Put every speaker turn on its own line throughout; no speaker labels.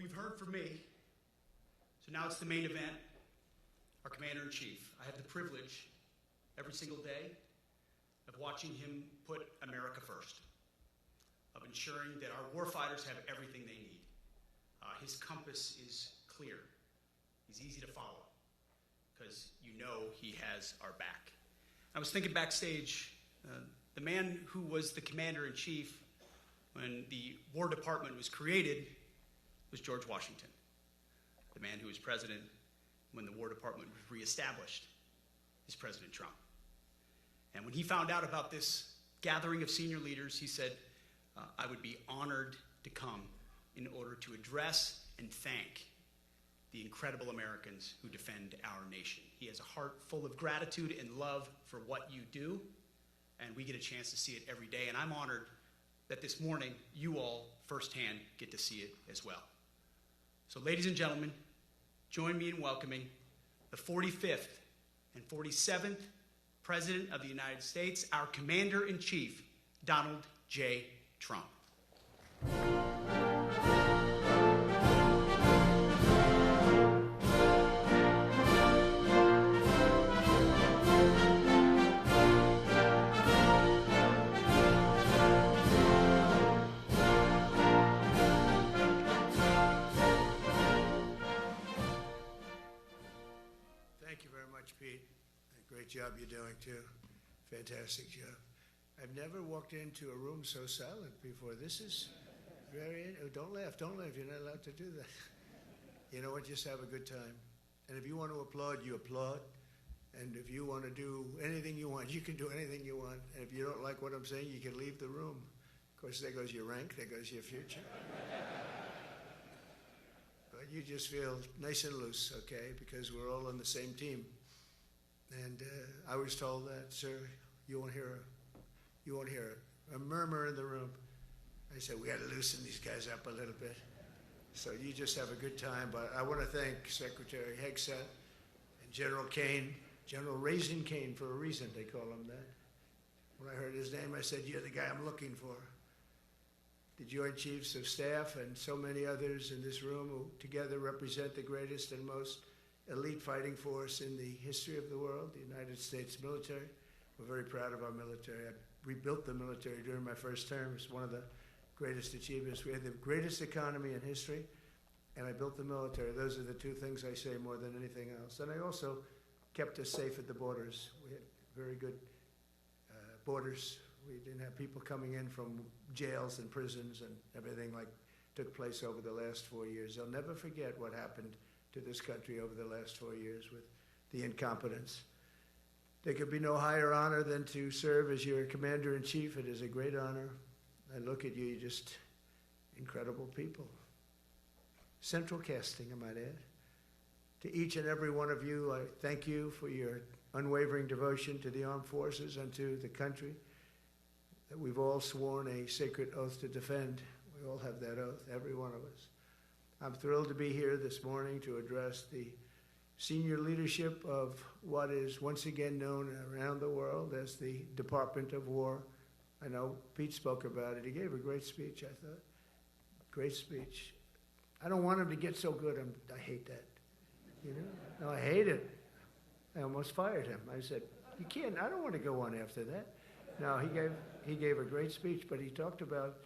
you've heard from me. So now it's the main event, our Commander-in-Chief. I have the privilege every single day of watching him put America first, of ensuring that our warfighters have everything they need. His compass is clear. He's easy to follow because you know he has our back. I was thinking backstage, the man who was the Commander-in-Chief when the War Department was created was George Washington. The man who was president when the War Department was reestablished is President Trump. And when he found out about this gathering of senior leaders, he said, I would be honored to come in order to address and thank the incredible Americans who defend our nation. He has a heart full of gratitude and love for what you do, and we get a chance to see it every day. And I'm honored that this morning you all firsthand get to see it as well. So ladies and gentlemen, join me in welcoming the 45th and 47th President of the United States, our Commander-in-Chief, Donald J. Trump.
Thank you very much, Pete. Great job you're doing, too. Fantastic job. I've never walked into a room so silent before. This is very, don't laugh, you're not allowed to do that. You know what, just have a good time. And if you want to applaud, you applaud. And if you want to do anything you want, you can do anything you want. And if you don't like what I'm saying, you can leave the room. Of course, there goes your rank, there goes your future. But you just feel nice and loose, okay, because we're all on the same team. And I was told that, sir, you won't hear a murmur in the room. I said, we got to loosen these guys up a little bit. So you just have a good time. But I want to thank Secretary Hegseth and General Kane, General Raisin Kane for a reason, they call him that. When I heard his name, I said, you're the guy I'm looking for. The Joint Chiefs of Staff and so many others in this room who together represent the greatest and most elite fighting force in the history of the world, the United States military. We're very proud of our military. I rebuilt the military during my first term. It's one of the greatest achievements. We had the greatest economy in history, and I built the military. Those are the two things I say more than anything else. And I also kept us safe at the borders. We had very good borders. We didn't have people coming in from jails and prisons and everything like took place over the last 4 years. They'll never forget what happened to this country over the last 4 years with the incompetence. There could be no higher honor than to serve as your Commander-in-Chief. It is a great honor. I look at you, you're just incredible people. Central casting, I might add. To each and every one of you, I thank you for your unwavering devotion to the armed forces and to the country that we've all sworn a sacred oath to defend. We all have that oath, every one of us. I'm thrilled to be here this morning to address the senior leadership of what is once again known around the world as the Department of War. I know Pete spoke about it. He gave a great speech, I thought. Great speech. I don't want him to get so good. I hate that. You know? No, I hate it. I almost fired him. I said, you can't, I don't want to go on after that. No, he gave a great speech, but he talked about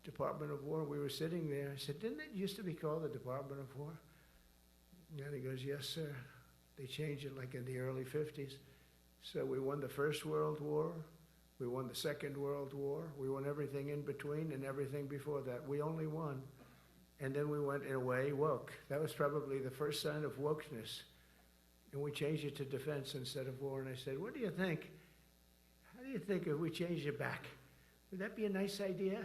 Department of War. We were sitting there. I said, didn't it used to be called the Department of War? And he goes, yes, sir. They changed it like in the early 50s. So we won the First World War. We won the Second World War. We won everything in between and everything before that. We only won. And then we went, in a way, woke. That was probably the first sign of wokeness. And we changed it to defense instead of war. And I said, what do you think? How do you think if we changed it back? Would that be a nice idea?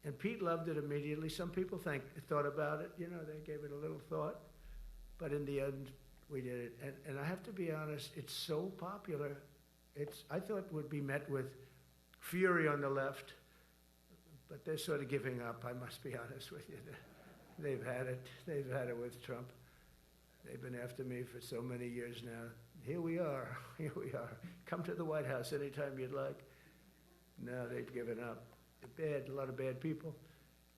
And Pete loved it immediately. Some people thought about it. You know, they gave it a little thought. But in the end, we did it. And I have to be honest, it's so popular. I thought it would be met with fury on the left. But they're sort of giving up, I must be honest with you. They've had it. They've had it with Trump. They've been after me for so many years now. Here we are. Here we are. Come to the White House anytime you'd like. No, they've given up. They're bad, a lot of bad people.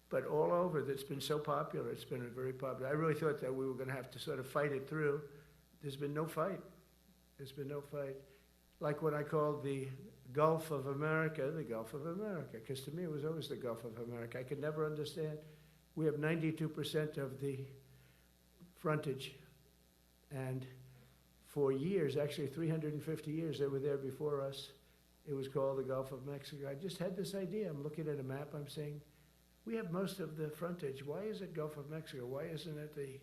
but all over, that's been so popular. It's been very popular. I really thought that we were going to have to sort of fight it through. There's been no fight. There's been no fight. Like when I called the Gulf of America, the Gulf of America, because to me it was always the Gulf of America. I could never understand. We have 92% of the frontage, and for years, actually 350 years, they were there before us. It was called the Gulf of Mexico. I just had this idea. I'm looking at a map. I'm saying, we have most of the frontage. Why is it Gulf of Mexico? Why isn't it the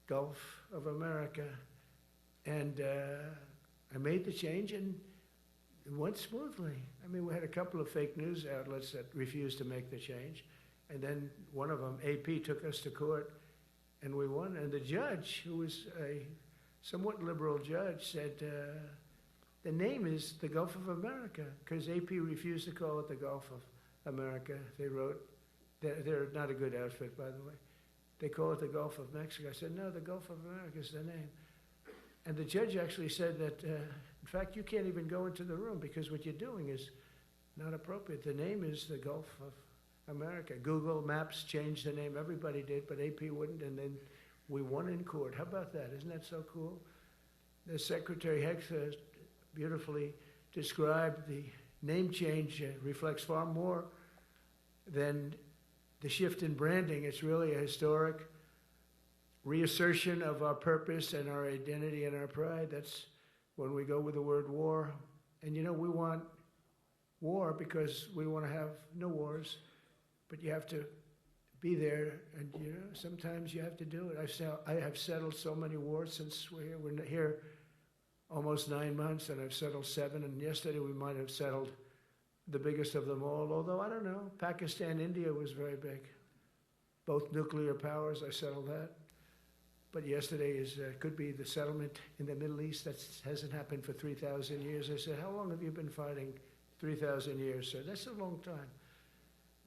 Gulf of America? And I made the change, and it went smoothly. I mean, we had a couple of fake news outlets that refused to make the change. And then one of them, AP, took us to court, and we won. And the judge, who was a somewhat liberal judge, said, the name is the Gulf of America, because AP refused to call it the Gulf of America. They wrote, they're not a good outfit, by the way. They call it the Gulf of Mexico. I said, no, the Gulf of America is the name. And the judge actually said that, in fact, you can't even go into the room because what you're doing is not appropriate. The name is the Gulf of America. Google Maps changed the name. Everybody did, but AP wouldn't, and then we won in court. How about that? Isn't that so cool? The Secretary Hegseth beautifully described the name change reflects far more than the shift in branding. It's really a historic reassertion of our purpose and our identity and our pride. That's when we go with the word war. And you know, we want war because we want to have no wars, but you have to be there, and you know, sometimes you have to do it. I have settled so many wars since we're here almost 9 months, and I've settled 7, and yesterday we might have settled the biggest of them all, although I don't know, Pakistan, India was very big. Both nuclear powers, I settled that. But yesterday could be the settlement in the Middle East. That hasn't happened for 3,000 years. I said, how long have you been fighting? 3,000 years, sir. That's a long time.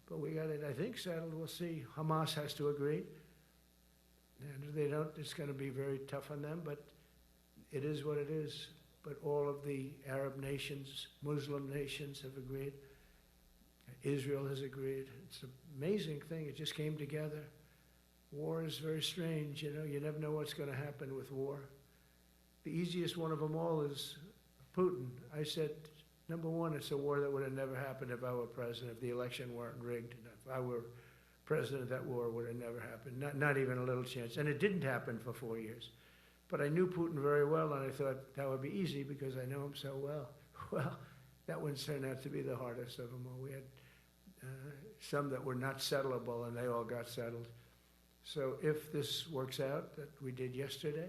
But we got it, I think, settled. We'll see. Hamas has to agree. And if they don't, it's going to be very tough on them. But it is what it is. But all of the Arab nations, Muslim nations have agreed. Israel has agreed. It's an amazing thing. It just came together. War is very strange, you know. You never know what's going to happen with war. The easiest one of them all is Putin. I said, number one, it's a war that would have never happened if I were president, if the election weren't rigged. If I were president, that war would have never happened. Not even a little chance. And it didn't happen for 4 years. But I knew Putin very well, and I thought that would be easy because I know him so well. Well, that one turned out to be the hardest of them all. We had some that were not settlable, and they all got settled. So if this works out, that we did yesterday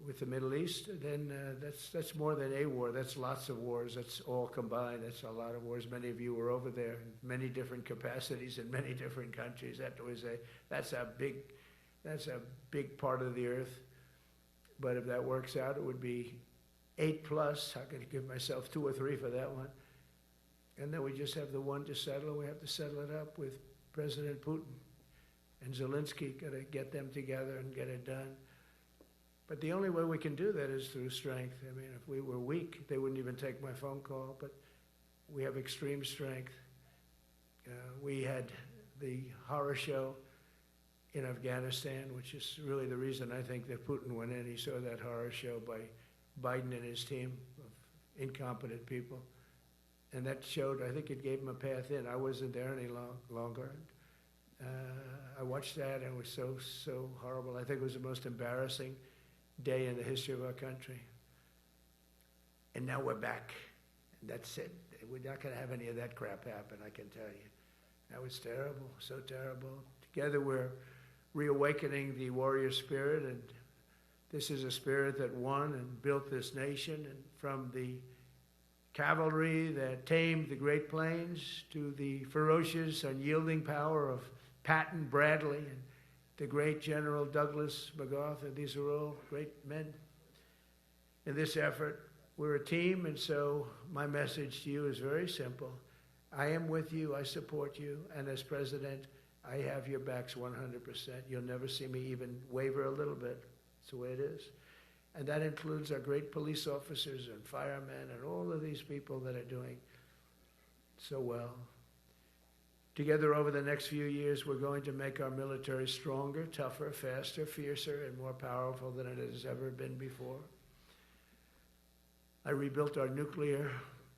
with the Middle East, then that's more than a war. That's lots of wars. That's all combined. That's a lot of wars. Many of you were over there in many different capacities in many different countries. That's a big part of the earth. But if that works out, it would be 8+. I'm going to give myself 2 or 3 for that one. And then we just have the one to settle. We have to settle it up with President Putin. And Zelensky, got to get them together and get it done. But the only way we can do that is through strength. I mean, if we were weak, they wouldn't even take my phone call. But we have extreme strength. We had the horror show in Afghanistan, which is really the reason I think that Putin went in. He saw that horror show by Biden and his team of incompetent people. And that showed, I think it gave him a path in. I wasn't there any longer. I watched that, and it was so horrible. I think it was the most embarrassing day in the history of our country. And now we're back. And that's it. We're not going to have any of that crap happen, I can tell you. That was terrible, so terrible. Together we're reawakening the warrior spirit, and this is a spirit that won and built this nation, and from the cavalry that tamed the Great Plains to the ferocious, unyielding power of Patton Bradley and the great General Douglas MacArthur. These are all great men. In this effort, we're a team, and so my message to you is very simple. I am with you, I support you, and as president, I have your backs 100%. You'll never see me even waver a little bit. It's the way it is. And that includes our great police officers and firemen and all of these people that are doing so well. Together over the next few years, we're going to make our military stronger, tougher, faster, fiercer, and more powerful than it has ever been before. I rebuilt our nuclear,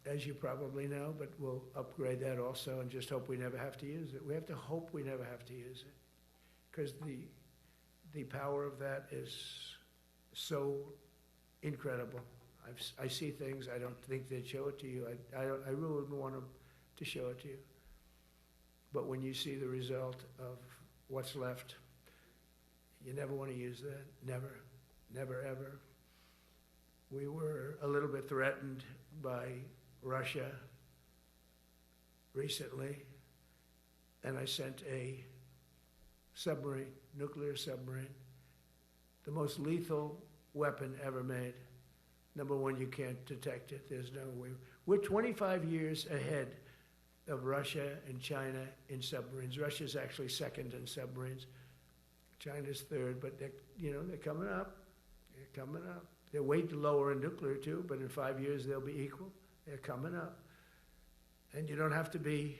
as you probably know, but we'll upgrade that also and just hope we never have to use it. We have to hope we never have to use it, because the power of that is so incredible. I see things, I don't think they'd show it to you. I really wouldn't want them to show it to you. But when you see the result of what's left, you never want to use that. Never, never, ever. We were a little bit threatened by Russia recently, and I sent a submarine, nuclear submarine, the most lethal weapon ever made. Number one, you can't detect it. There's no way. We're 25 years ahead of Russia and China in submarines. Russia's actually second in submarines. China's third, but they're coming up. They're coming up. They're way lower in nuclear too, but in 5 years they'll be equal. They're coming up. And you don't have to be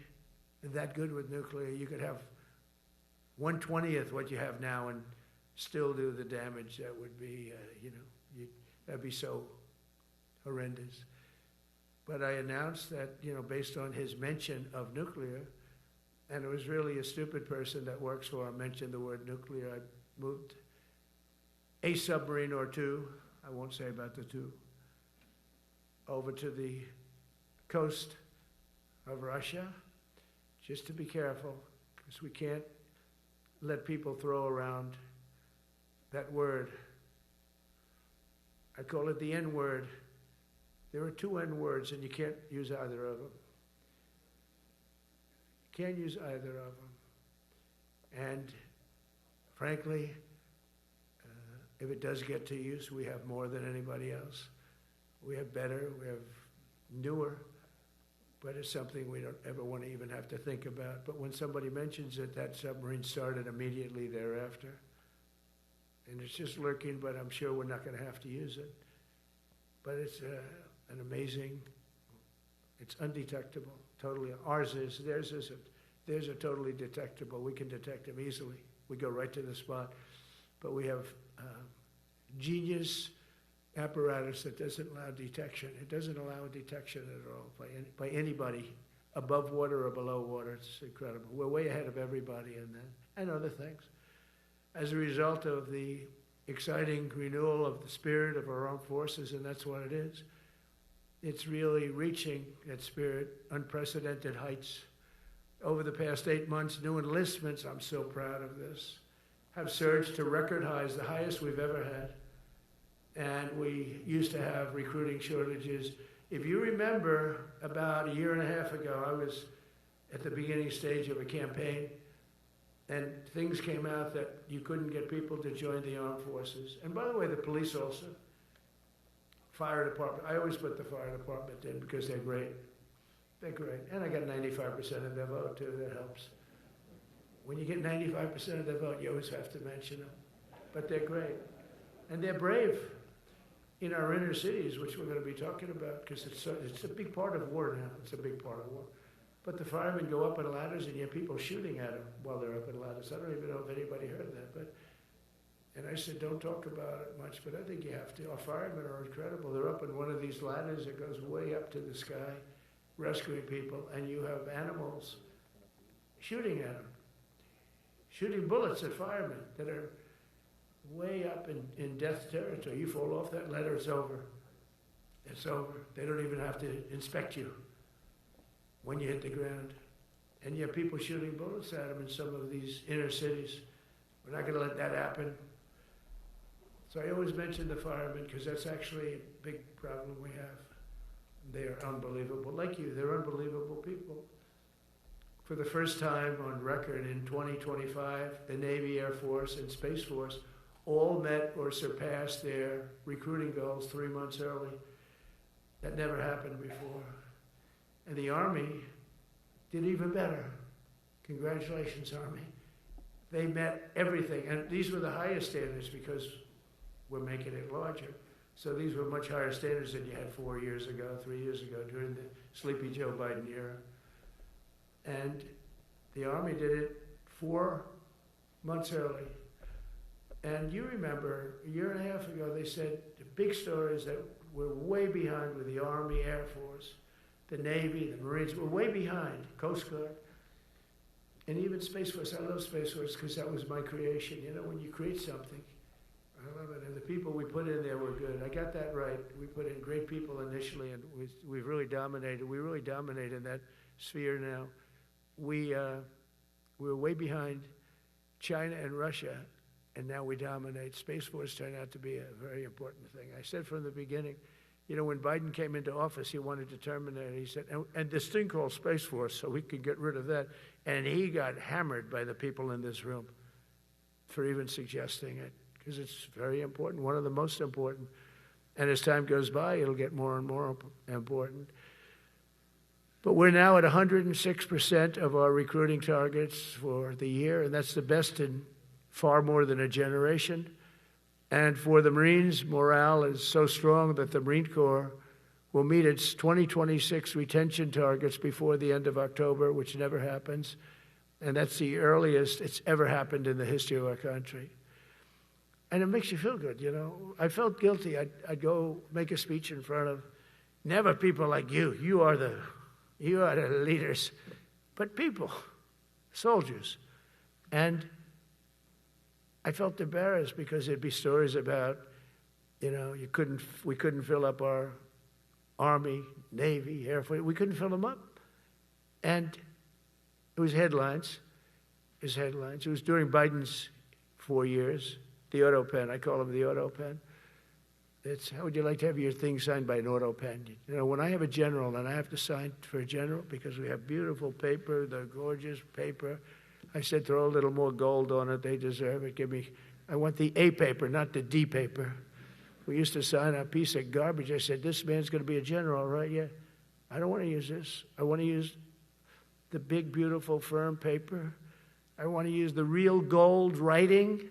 that good with nuclear. You could have 1/20th what you have now and still do the damage that would be, that'd be so horrendous. But I announced that, based on his mention of nuclear, and it was really a stupid person that works for him mentioned the word nuclear, I moved a submarine or two, I won't say about the two, over to the coast of Russia, just to be careful, because we can't let people throw around that word. I call it the N-word. There are two N-words, and you can't use either of them. You can't use either of them. And frankly, if it does get to use, we have more than anybody else. We have better, we have newer, but it's something we don't ever want to even have to think about. But when somebody mentions it, that submarine started immediately thereafter. And it's just lurking, but I'm sure we're not going to have to use it. But it's an amazing, it's undetectable, totally. Ours is, theirs isn't. Theirs are totally detectable. We can detect them easily. We go right to the spot. But we have genius apparatus that doesn't allow detection. It doesn't allow detection at all by anybody above water or below water. It's incredible. We're way ahead of everybody in that and other things. As a result of the exciting renewal of the spirit of our armed forces, and that's what it is. It's really reaching that spirit, unprecedented heights. Over the past 8 months, new enlistments, I'm so proud of this, have surged to record highs, the highest we've ever had. And we used to have recruiting shortages. If you remember, about a year and a half ago, I was at the beginning stage of a campaign, and things came out that you couldn't get people to join the armed forces. And by the way, the police also. Fire department. I always put the fire department in because they're great. They're great. And I got 95% of their vote, too. That helps. When you get 95% of their vote, you always have to mention them. But they're great. And they're brave in our inner cities, which we're going to be talking about, because it's a big part of war now. It's a big part of war. But the firemen go up on ladders, and you have people shooting at them while they're up on ladders. I don't even know if anybody heard that. And I said, don't talk about it much, but I think you have to. Our firemen are incredible. They're up on one of these ladders that goes way up to the sky, rescuing people, and you have animals shooting at them, shooting bullets at firemen that are way up in death territory. You fall off that ladder, it's over. It's over. They don't even have to inspect you when you hit the ground. And you have people shooting bullets at them in some of these inner cities. We're not going to let that happen. So I always mention the firemen because that's actually a big problem we have. They are unbelievable. Like you, they're unbelievable people. For the first time on record in 2025, the Navy, Air Force, and Space Force all met or surpassed their recruiting goals 3 months early. That never happened before. And the Army did even better. Congratulations, Army. They met everything. And these were the highest standards because we're making it larger. So these were much higher standards than you had 4 years ago, 3 years ago, during the Sleepy Joe Biden era. And The Army did it 4 months early. And you remember, a year and a half ago, they said the big story is that we're way behind with the Army, Air Force, the Navy, the Marines. We're way behind, Coast Guard. And even Space Force. I love Space Force because that was my creation. You know, when you create something, I love it. And the people we put in there were good. I got that right. We put in great people initially, and we've really dominated. We really dominate in that sphere now. We're way behind China and Russia, and now we dominate. Space Force turned out to be a very important thing. I said from the beginning, you know, when Biden came into office, he wanted to terminate it. He said, and this thing called Space Force, so we could get rid of that. And he got hammered by the people in this room for even suggesting it, because it's very important, one of the most important. And as time goes by, it'll get more and more important. But we're now at 106% of our recruiting targets for the year, and that's the best in far more than a generation. And for the Marines, morale is so strong that the Marine Corps will meet its 2026 retention targets before the end of October, which never happens. And that's the earliest it's ever happened in the history of our country. And it makes you feel good, you know. I felt guilty. I'd go make a speech in front of never people like you. You are the leaders. But people, soldiers. And I felt embarrassed because there'd be stories about, you know, we couldn't fill up our Army, Navy, Air Force. We couldn't fill them up. And it was headlines. It was during Biden's 4 years. The auto pen, I call him the auto pen. It's, how would you like to have your thing signed by an auto pen? You know, when I have a general and I have to sign for a general because we have beautiful paper, the gorgeous paper, I said throw a little more gold on it. They deserve it. I want the A paper, not the D paper. We used to sign a piece of garbage. I said, this man's going to be a general, right? Yeah. I don't want to use this. I want to use the big, beautiful, firm paper. I want to use the real gold writing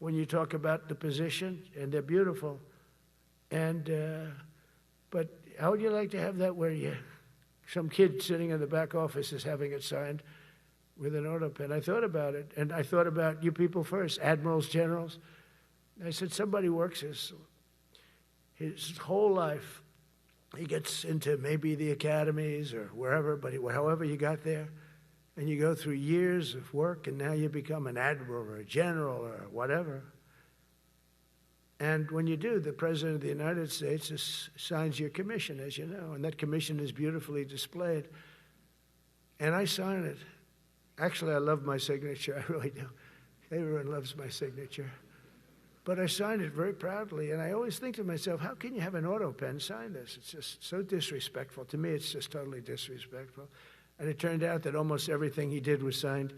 when you talk about the position, and they're beautiful. And, but how would you like to have that where some kid sitting in the back office is having it signed with an auto pen? I thought about it, and I thought about you people first, admirals, generals. I said, somebody works his whole life. He gets into maybe the academies or wherever, but however you got there, and you go through years of work, and now you become an admiral or a general or whatever. And when you do, the President of the United States signs your commission, as you know, and that commission is beautifully displayed. And I sign it. Actually, I love my signature. I really do. Everyone loves my signature. But I signed it very proudly, and I always think to myself, how can you have an auto pen sign this? It's just so disrespectful. To me, it's just totally disrespectful. And it turned out that almost everything he did was signed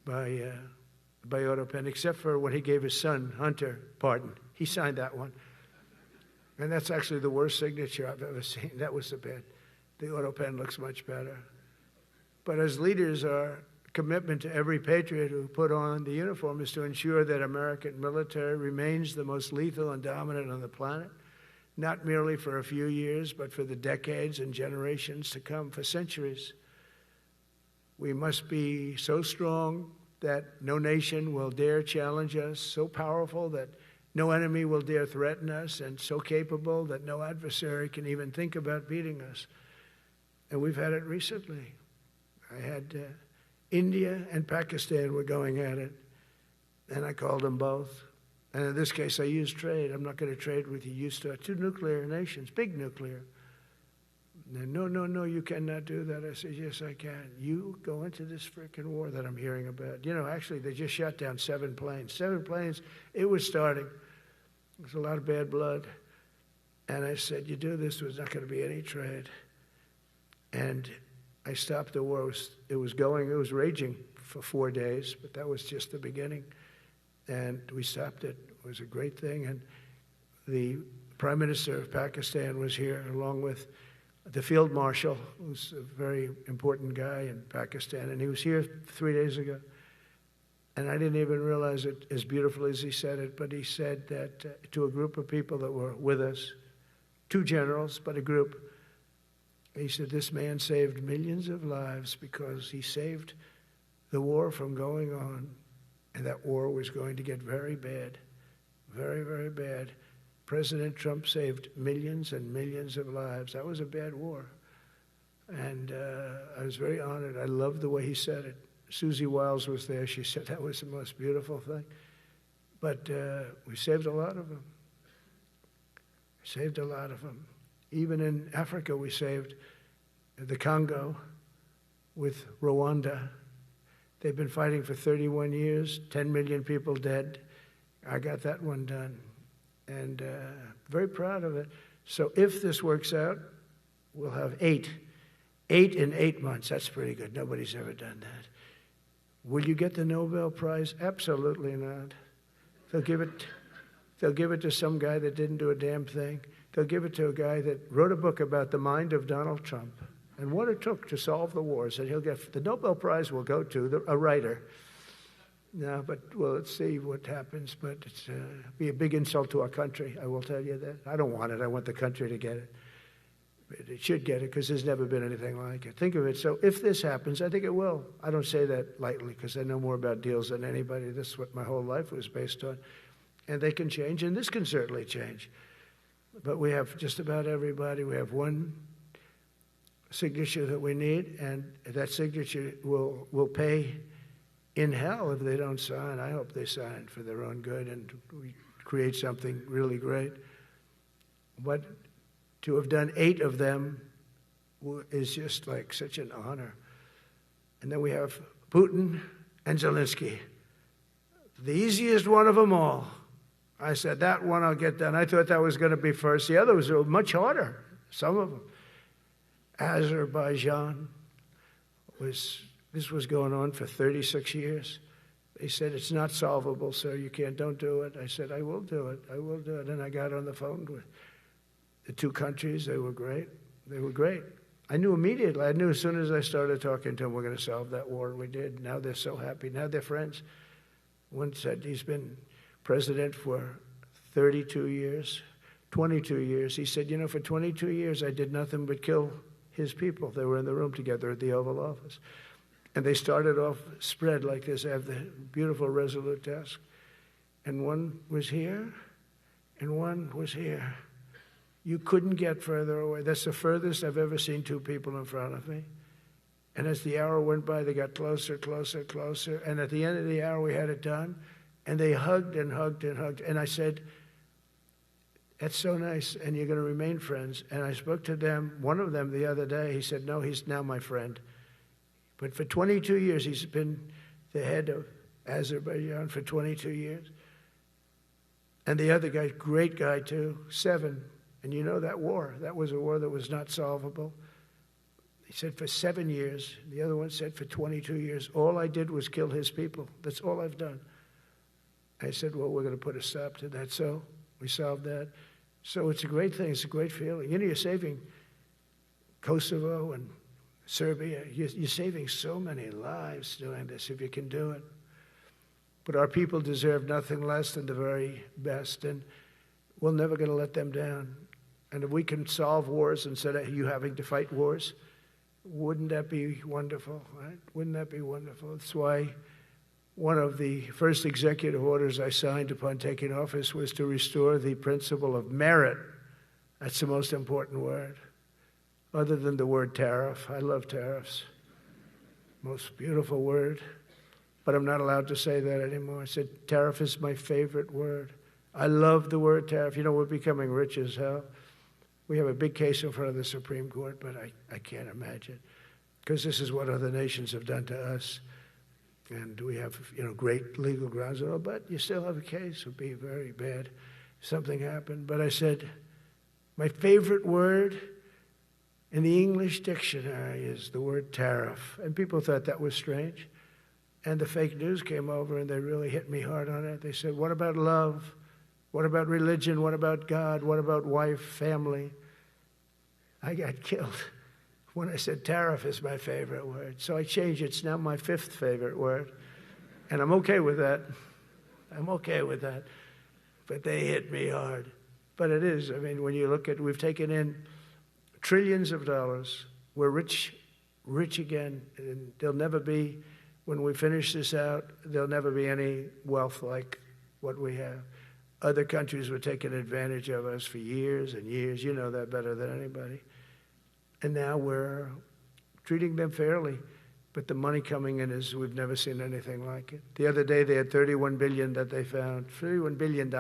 by auto pen, except for when he gave his son, Hunter, pardon. He signed that one. And that's actually the worst signature I've ever seen. That was the bad. The auto pen looks much better. But as leaders, our commitment to every patriot who put on the uniform is to ensure that American military remains the most lethal and dominant on the planet, not merely for a few years, but for the decades and generations to come, for centuries. We must be so strong that no nation will dare challenge us, so powerful that no enemy will dare threaten us, and so capable that no adversary can even think about beating us. And we've had it recently. I had India and Pakistan were going at it, and I called them both. And in this case, I used trade. I'm not going to trade with you. Used to 2 nuclear nations, big nuclear. And no, you cannot do that. I said, yes, I can. You go into this frickin' war that I'm hearing about. You know, actually, they just shot down 7 planes. 7 planes, it was starting. There's a lot of bad blood. And I said, you do this, there's not going to be any trade. And I stopped the war. It was raging for 4 days, but that was just the beginning. And we stopped it. It was a great thing. And the Prime Minister of Pakistan was here, along with the Field Marshal, who's a very important guy in Pakistan. And he was here 3 days ago. And I didn't even realize it as beautiful as he said it, but he said that to a group of people that were with us, 2 generals, but a group, he said, this man saved millions of lives because he saved the war from going on, and that war was going to get very bad, very, very bad. President Trump saved millions and millions of lives. That was a bad war. And I was very honored. I loved the way he said it. Susie Wiles was there. She said that was the most beautiful thing. But we saved a lot of them. Saved a lot of them. Even in Africa, we saved the Congo with Rwanda. They've been fighting for 31 years, 10 million people dead. I got that one done. And very proud of it. So if this works out, we'll have 8 in 8 months. That's pretty good. Nobody's ever done that. Will you get the Nobel Prize? Absolutely not. They'll give it to some guy that didn't do a damn thing. They'll give it to a guy that wrote a book about the mind of Donald Trump and what it took to solve the wars. And he'll get the Nobel Prize will go to a writer. No, but well, let's see what happens. But it's be a big insult to our country. I will tell you that. I don't want it. I want the country to get it. But it should get it because there's never been anything like it. Think of it. So if this happens, I think it will. I don't say that lightly because I know more about deals than anybody. This is what my whole life was based on. And they can change, and this can certainly change. But we have just about everybody. We have one signature that we need, and that signature will pay in hell if they don't sign. I hope they sign for their own good and we create something really great. But to have done 8 of them is just like such an honor. And then we have Putin and Zelensky. The easiest one of them all. I said, that one I'll get done. I thought that was going to be first. The others were much harder, some of them. Azerbaijan this was going on for 36 years. They said, it's not solvable, sir. You don't do it. I said, I will do it. I will do it. And I got on the phone with the 2 countries. They were great. They were great. I knew immediately. I knew as soon as I started talking to them, we're going to solve that war. We did. Now they're so happy. Now they're friends. One said he's been president for 32 years, 22 years. He said, for 22 years, I did nothing but kill his people. They were in the room together at the Oval Office. And they started off spread like this. I have the beautiful Resolute desk. And one was here, and one was here. You couldn't get further away. That's the furthest I've ever seen 2 people in front of me. And as the hour went by, they got closer, closer, closer. And at the end of the hour, we had it done. And they hugged and hugged and hugged. And I said, that's so nice, and you're going to remain friends. And I spoke to them, one of them the other day. He said, no, he's now my friend. But for 22 years, he's been the head of Azerbaijan for 22 years. And the other guy, great guy too, 7. And you know that war, that was a war that was not solvable. He said for 7 years. The other one said for 22 years. All I did was kill his people. That's all I've done. I said, well, we're going to put a stop to that. So we solved that. So it's a great thing. It's a great feeling. You're saving Kosovo and Serbia. You're saving so many lives doing this if you can do it. But our people deserve nothing less than the very best, and we're never going to let them down. And if we can solve wars instead of you having to fight wars, wouldn't that be wonderful, right? Wouldn't that be wonderful? That's why one of the first executive orders I signed upon taking office was to restore the principle of merit. That's the most important word, other than the word tariff. I love tariffs. Most beautiful word. But I'm not allowed to say that anymore. I said tariff is my favorite word. I love the word tariff. We're becoming rich as hell. We have a big case in front of the Supreme Court, but I can't imagine. Because this is what other nations have done to us. And we have, great legal grounds and all, but you still have a case. It would be very bad if something happened. But I said, my favorite word in the English dictionary is the word tariff. And people thought that was strange. And the fake news came over and they really hit me hard on it. They said, what about love? What about religion? What about God? What about wife, family? I got killed when I said tariff is my favorite word. So I changed it. It's now my 5th favorite word. And I'm okay with that. I'm okay with that. But they hit me hard. But it is. When you look at, we've taken in trillions of dollars. We're rich again. And there'll never be when we finish this out, there'll never be any wealth like what we have. Other countries were taking advantage of us for years and years. You know that better than anybody. And now we're treating them fairly. But the money coming in is, we've never seen anything like it. The other day they had $31 billion that they found, $31 billion.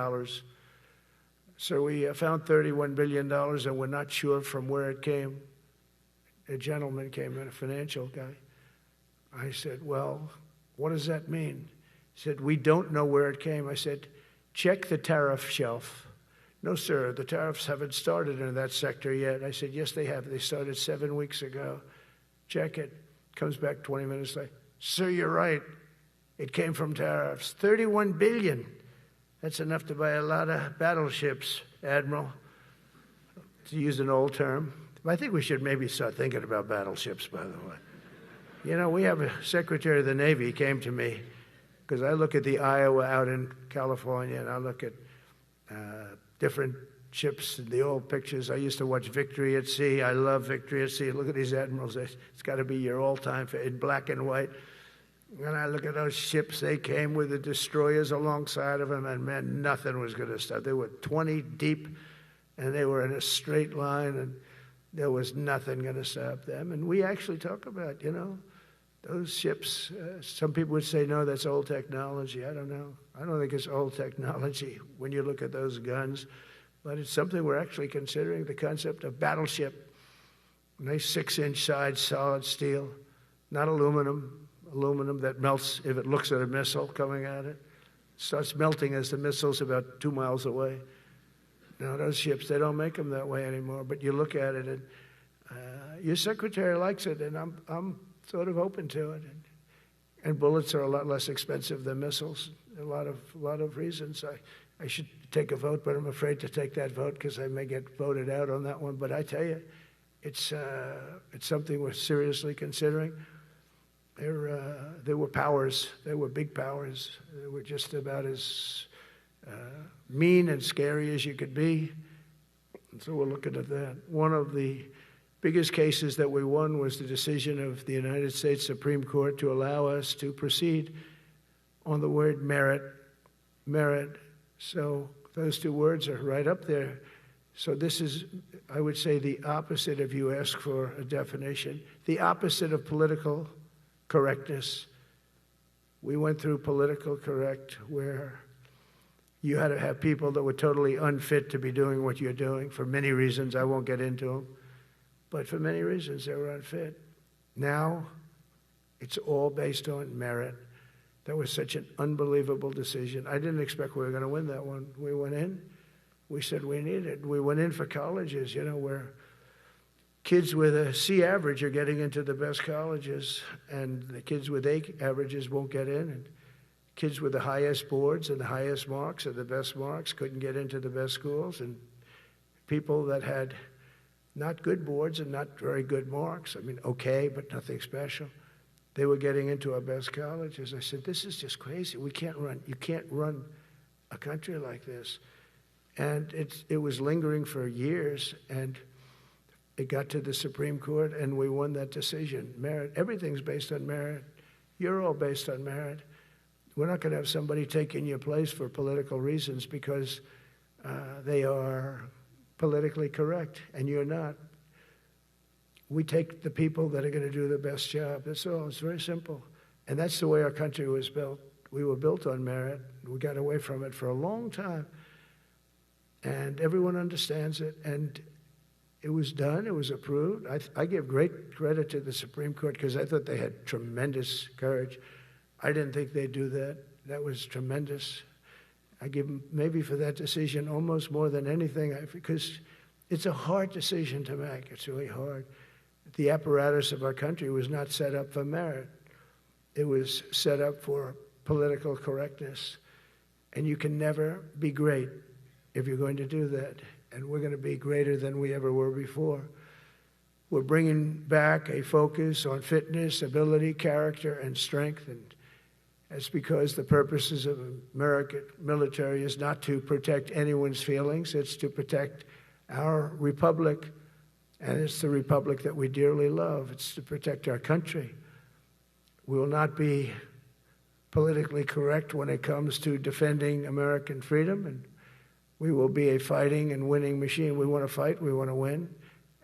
So we found $31 billion and we're not sure from where it came. A gentleman came in, a financial guy. I said, well, what does that mean? He said, we don't know where it came. I said, check the tariff shelf. No, sir, the tariffs haven't started in that sector yet. I said, yes, they have. They started 7 weeks ago. Check it. Comes back 20 minutes later. Sir, you're right. It came from tariffs. $31 billion. That's enough to buy a lot of battleships, Admiral, to use an old term. I think we should maybe start thinking about battleships, by the way. You know, we have a Secretary of the Navy came to me, because I look at the Iowa out in California, and I look at different ships, the old pictures. I used to watch Victory at Sea. I love Victory at Sea. Look at these admirals. It's got to be your all-time in black and white. And I look at those ships. They came with the destroyers alongside of them, and man, nothing was going to stop. They were 20 deep, and they were in a straight line, and there was nothing going to stop them. And we actually talk about, you know, those ships. Some people would say, no, that's old technology. I don't know. I don't think it's old technology when you look at those guns. But it's something we're actually considering, the concept of battleship. Nice 6-inch sides, solid steel, not aluminum. Aluminum that melts if it looks at a missile coming at it. Starts melting as the missile's about 2 miles away. Now, those ships, they don't make them that way anymore. But you look at it, and your secretary likes it, and I'm sort of open to it. And bullets are a lot less expensive than missiles. A lot of reasons. I should take a vote, but I'm afraid to take that vote because I may get voted out on that one. But I tell you, it's something we're seriously considering. There were powers. There were big powers. They were just about as mean and scary as you could be. And so we're looking at that. One of the biggest cases that we won was the decision of the United States Supreme Court to allow us to proceed on the word merit. Merit. So those two words are right up there. So this is, I would say, the opposite if you ask for a definition. The opposite of political correctness. We went through political correct where you had to have people that were totally unfit to be doing what you're doing for many reasons. I won't get into them. But for many reasons, they were unfit. Now, it's all based on merit. That was such an unbelievable decision. I didn't expect we were going to win that one. We went in. We said we needed it. We went in for colleges, you know, where kids with a C average are getting into the best colleges, and the kids with A averages won't get in. And kids with the highest boards and the highest marks and the best marks couldn't get into the best schools. And people that had not good boards and not very good marks, I mean, okay, but nothing special, they were getting into our best colleges. I said, this is just crazy. You can't run a country like this. And it was lingering for years, and it got to the Supreme Court, and we won that decision. Merit, everything's based on merit. You're all based on merit. We're not going to have somebody taking your place for political reasons because they are politically correct, and you're not. We take the people that are going to do the best job. That's all. It's very simple. And that's the way our country was built. We were built on merit. We got away from it for a long time. And everyone understands it. And it was done. It was approved. I give great credit to the Supreme Court because I thought they had tremendous courage. I didn't think they'd do that. That was tremendous. I give them maybe for that decision almost more than anything because it's a hard decision to make. It's really hard. The apparatus of our country was not set up for merit. It was set up for political correctness. And you can never be great if you're going to do that. And we're going to be greater than we ever were before. We're bringing back a focus on fitness, ability, character, and strength. And that's because the purposes of American military is not to protect anyone's feelings. It's to protect our republic. And it's the republic that we dearly love. It's to protect our country. We will not be politically correct when it comes to defending American freedom, and we will be a fighting and winning machine. We want to fight, we want to win,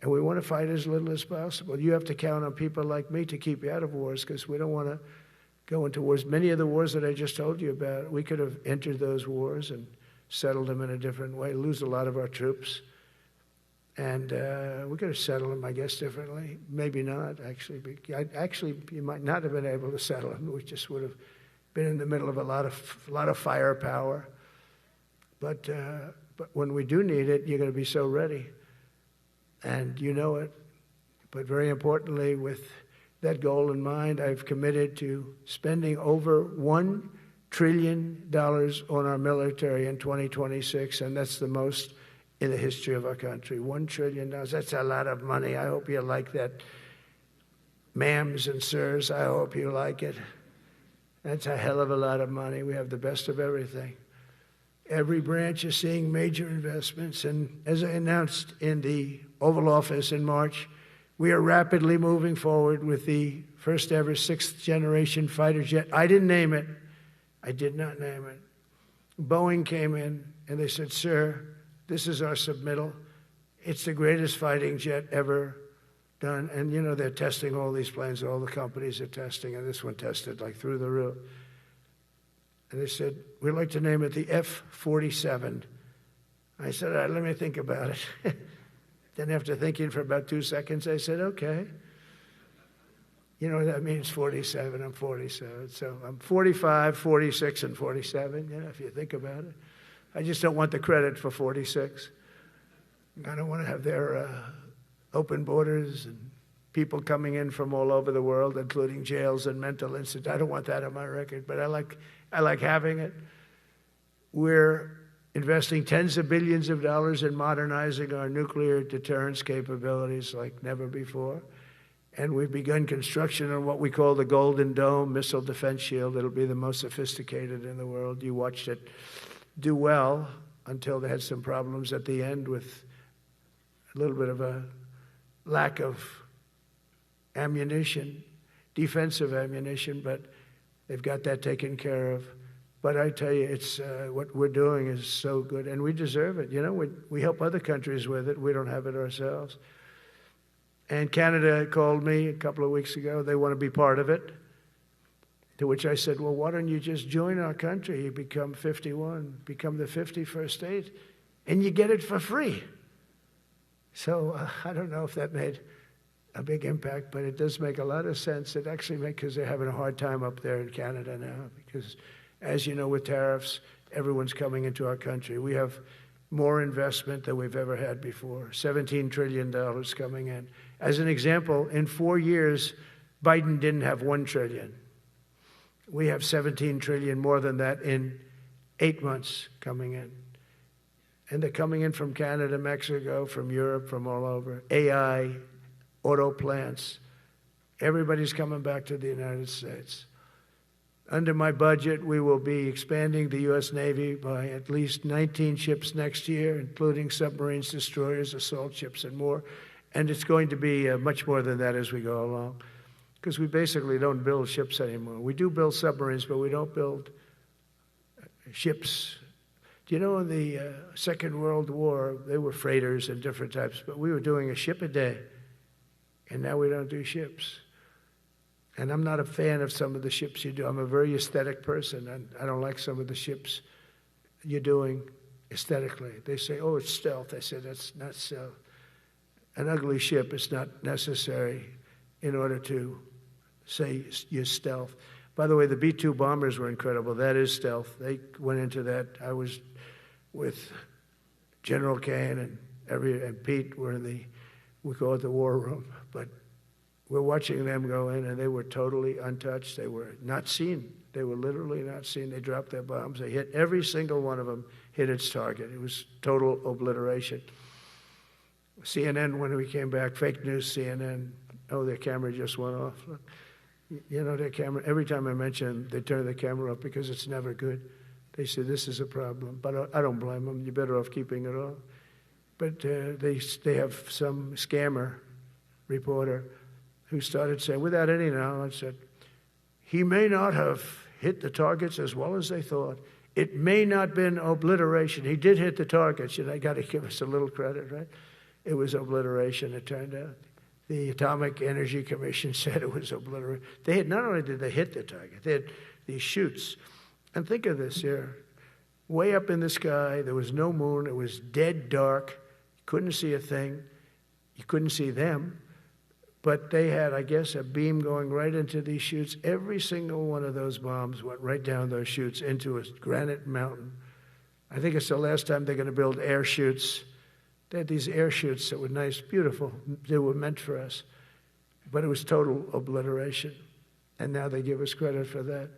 and we want to fight as little as possible. You have to count on people like me to keep you out of wars, because we don't want to go into wars. Many of the wars that I just told you about, we could have entered those wars and settled them in a different way, lose a lot of our troops. And we could have settled them, I guess, differently. Maybe not, actually. Actually, you might not have been able to settle them. We just would have been in the middle of a lot of firepower. But when we do need it, you're going to be so ready. And you know it. But very importantly, with that goal in mind, I've committed to spending over $1 trillion on our military in 2026, and that's the most in the history of our country. $1 trillion. That's a lot of money. I hope you like that. Ma'ams and sirs, I hope you like it. That's a hell of a lot of money. We have the best of everything. Every branch is seeing major investments, and as I announced in the Oval Office in March, we are rapidly moving forward with the first ever 6th generation fighter jet. I didn't name it. I did not name it. Boeing came in and they said, "Sir, this is our submittal. It's the greatest fighting jet ever done." And you know, they're testing all these planes, all the companies are testing, and this one tested like through the roof. And they said, "We'd like to name it the F-47. I said, "All right, let me think about it." Then after thinking for about 2 seconds, I said, "Okay." You know what that means, 47. I'm 47. So I'm 45, 46, and 47, you know, if you think about it. I just don't want the credit for 46. I don't want to have their open borders and people coming in from all over the world, including jails and mental institutes. I don't want that on my record, but I like having it. We're investing tens of billions of dollars in modernizing our nuclear deterrence capabilities like never before. And we've begun construction on what we call the Golden Dome missile defense shield. It'll be the most sophisticated in the world. You watched it do well until they had some problems at the end with a little bit of a lack of ammunition, defensive ammunition, but they've got that taken care of. But I tell you, it's what we're doing is so good, and we deserve it. You know, we help other countries with it. We don't have it ourselves. And Canada called me a couple of weeks ago. They want to be part of it. To which I said, "Well, why don't you just join our country? You become 51, become the 51st state, and you get it for free." So I don't know if that made a big impact, but it does make a lot of sense. It actually makes, because they're having a hard time up there in Canada now, because as you know, with tariffs, everyone's coming into our country. We have more investment than we've ever had before, $17 trillion coming in. As an example, in 4 years, Biden didn't have $1 trillion. We have $17 trillion more than that in 8 months coming in. And they're coming in from Canada, Mexico, from Europe, from all over. AI, auto plants. Everybody's coming back to the United States. Under my budget, we will be expanding the U.S. Navy by at least 19 ships next year, including submarines, destroyers, assault ships, and more. And it's going to be much more than that as we go along, because we basically don't build ships anymore. We do build submarines, but we don't build ships. Do you know in the Second World War, they were freighters and different types, but we were doing a ship a day, and now we don't do ships. And I'm not a fan of some of the ships you do. I'm a very aesthetic person, and I don't like some of the ships you're doing aesthetically. They say, "Oh, it's stealth." I said, "That's not stealth. An ugly ship is not necessary in order to say you're stealth." By the way, the B-2 bombers were incredible. That is stealth. They went into that. I was with General Kane and Pete were in we call it the war room, but we're watching them go in, and they were totally untouched. They were not seen. They were literally not seen. They dropped their bombs. They hit every single one of them, hit its target. It was total obliteration. CNN, when we came back, fake news CNN, oh, their camera just went off. You know, their camera, every time I mention them, they turn the camera up because it's never good. They say, "This is a problem." But I don't blame them. You're better off keeping it off. But they have some scammer reporter who started saying, without any knowledge, that He may not have hit the targets as well as they thought. It may not have been obliteration. He did hit the targets. They got to give us a little credit, right? It was obliteration, it turned out. The Atomic Energy Commission said it was obliteration. Not only did they hit the target, they had these chutes. And think of this here. Way up in the sky, there was no moon. It was dead dark. You couldn't see a thing. You couldn't see them. But they had, I guess, a beam going right into these chutes. Every single one of those bombs went right down those chutes into a granite mountain. I think it's the last time they're going to build air chutes. They had these air chutes that were nice, beautiful. They were meant for us. But it was total obliteration. And now they give us credit for that.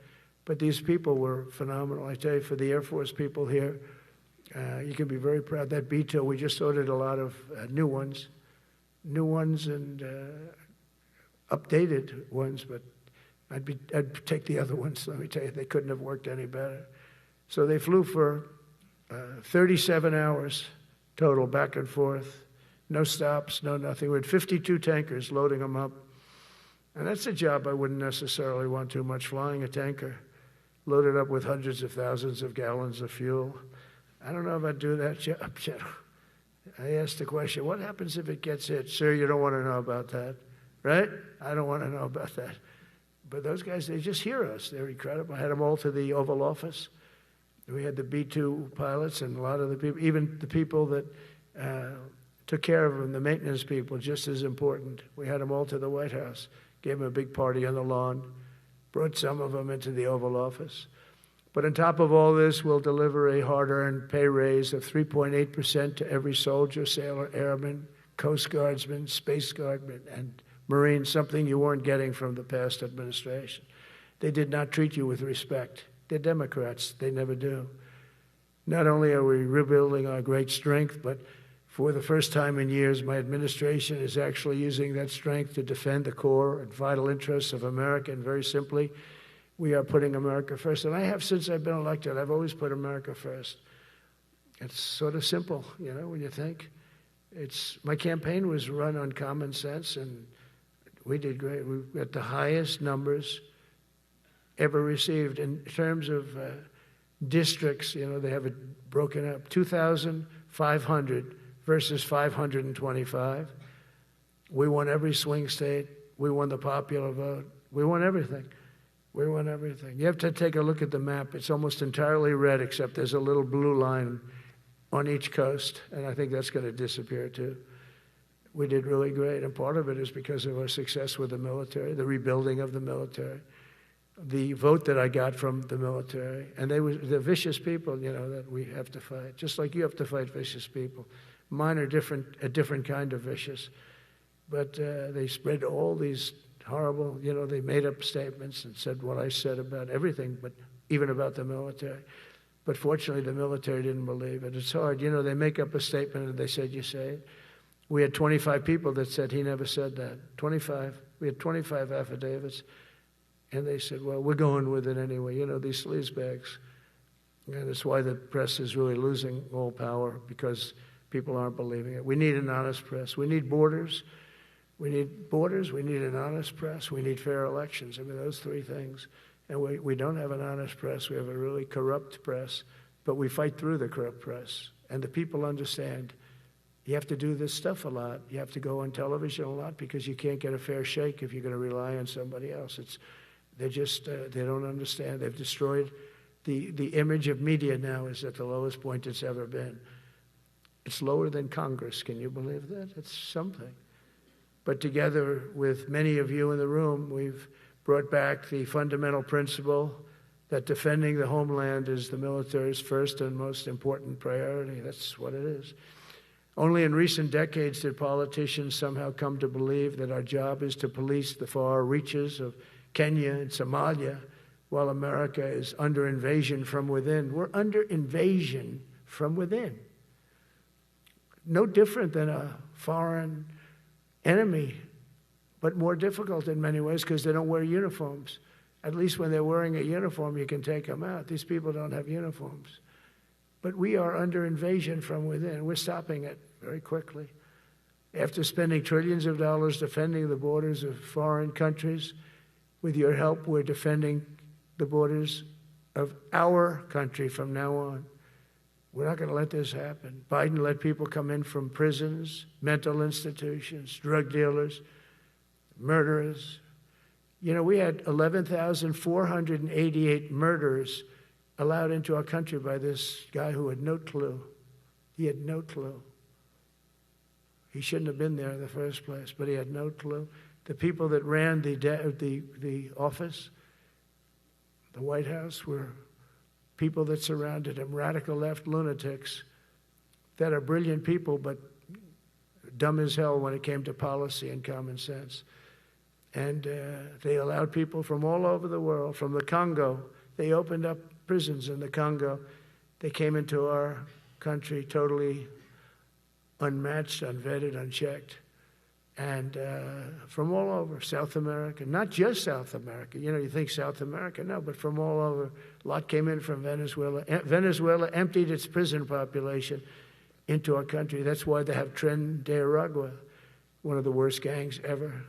But these people were phenomenal. I tell you, for the Air Force people here, you can be very proud. That B-2, we just ordered a lot of new ones and updated ones, but I'd take the other ones. Let me tell you, they couldn't have worked any better. So they flew for 37 hours total, back and forth, no stops, no nothing. We had 52 tankers loading them up. And that's a job I wouldn't necessarily want too much, flying a tanker, loaded up with hundreds of thousands of gallons of fuel. I don't know if I'd do that job, General. I asked the question, what happens if it gets hit? Sir, you don't want to know about that, right? I don't want to know about that. But those guys, they just hear us. They're incredible. I had them all to the Oval Office. We had the B-2 pilots and a lot of the people, even the people that took care of them, the maintenance people, just as important. We had them all to the White House, gave them a big party on the lawn, brought some of them into the Oval Office. But on top of all this, we'll deliver a hard-earned pay raise of 3.8% to every soldier, sailor, airman, Coast Guardsman, Space Guardman, and Marine, something you weren't getting from the past administration. They did not treat you with respect. They're Democrats. They never do. Not only are we rebuilding our great strength, but for the first time in years, my administration is actually using that strength to defend the core and vital interests of America. And very simply, we are putting America first. And I have since I've been elected. I've always put America first. It's sort of simple, when you think. My campaign was run on common sense, and we did great. We got the highest numbers ever received in terms of districts. They have it broken up, 2,500 versus 525. We won every swing state. We won the popular vote. We won everything. We won everything. You have to take a look at the map. It's almost entirely red, except there's a little blue line on each coast, and I think that's going to disappear too. We did really great, and part of it is because of our success with the military, the rebuilding of the military, the vote that I got from the military, and they're vicious people, that we have to fight, just like you have to fight vicious people. Mine are a different kind of vicious, but they spread all these horrible, they made up statements and said what I said about everything, but even about the military. But fortunately, the military didn't believe it. It's hard. They make up a statement and they said, you say it. We had 25 people that said he never said that. 25. We had 25 affidavits. And they said, well, we're going with it anyway. These sleazebags. And that's why the press is really losing all power, because people aren't believing it. We need an honest press. We need borders. We need borders. We need an honest press. We need fair elections. Those three things. And we don't have an honest press. We have a really corrupt press. But we fight through the corrupt press. And the people understand you have to do this stuff a lot. You have to go on television a lot, because you can't get a fair shake if you're going to rely on somebody else. They don't understand. They've destroyed the image of media now is at the lowest point it's ever been. It's lower than Congress. Can you believe that? It's something. But together with many of you in the room, we've brought back the fundamental principle that defending the homeland is the military's first and most important priority. That's what it is. Only in recent decades did politicians somehow come to believe that our job is to police the far reaches of Kenya and Somalia, while America is under invasion from within. We're under invasion from within. No different than a foreign enemy, but more difficult in many ways because they don't wear uniforms. At least when they're wearing a uniform, you can take them out. These people don't have uniforms. But we are under invasion from within. We're stopping it very quickly. After spending trillions of dollars defending the borders of foreign countries, With your help, we're defending the borders of our country from now on. We're not going to let this happen. Biden let people come in from prisons, mental institutions, drug dealers, murderers. You know, we had 11,488 murderers allowed into our country by this guy who had no clue. He had no clue. He shouldn't have been there in the first place, but he had no clue. The people that ran the office, the White House, were people that surrounded him, radical left lunatics that are brilliant people, but dumb as hell when it came to policy and common sense. And they allowed people from all over the world, from the Congo. They opened up prisons in the Congo. They came into our country totally unmatched, unvetted, unchecked. And from all over, South America, not just South America. You know, you think South America, no, but from all over. A lot came in from Venezuela. Venezuela emptied its prison population into our country. That's why they have Tren de Aragua, one of the worst gangs ever.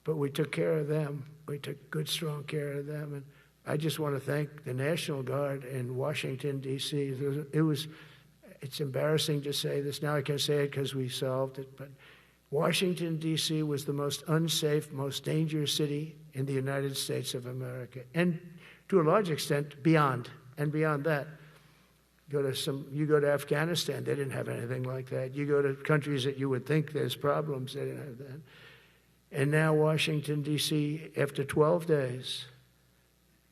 But we took care of them. We took good, strong care of them. And I just want to thank the National Guard in Washington, D.C. It's embarrassing to say this. Now I can say it because we solved it. But Washington, D.C. was the most unsafe, most dangerous city in the United States of America. And to a large extent, beyond. And beyond that. You go to Afghanistan, they didn't have anything like that. You go to countries that you would think there's problems, they didn't have that. And now Washington, D.C., after 12 days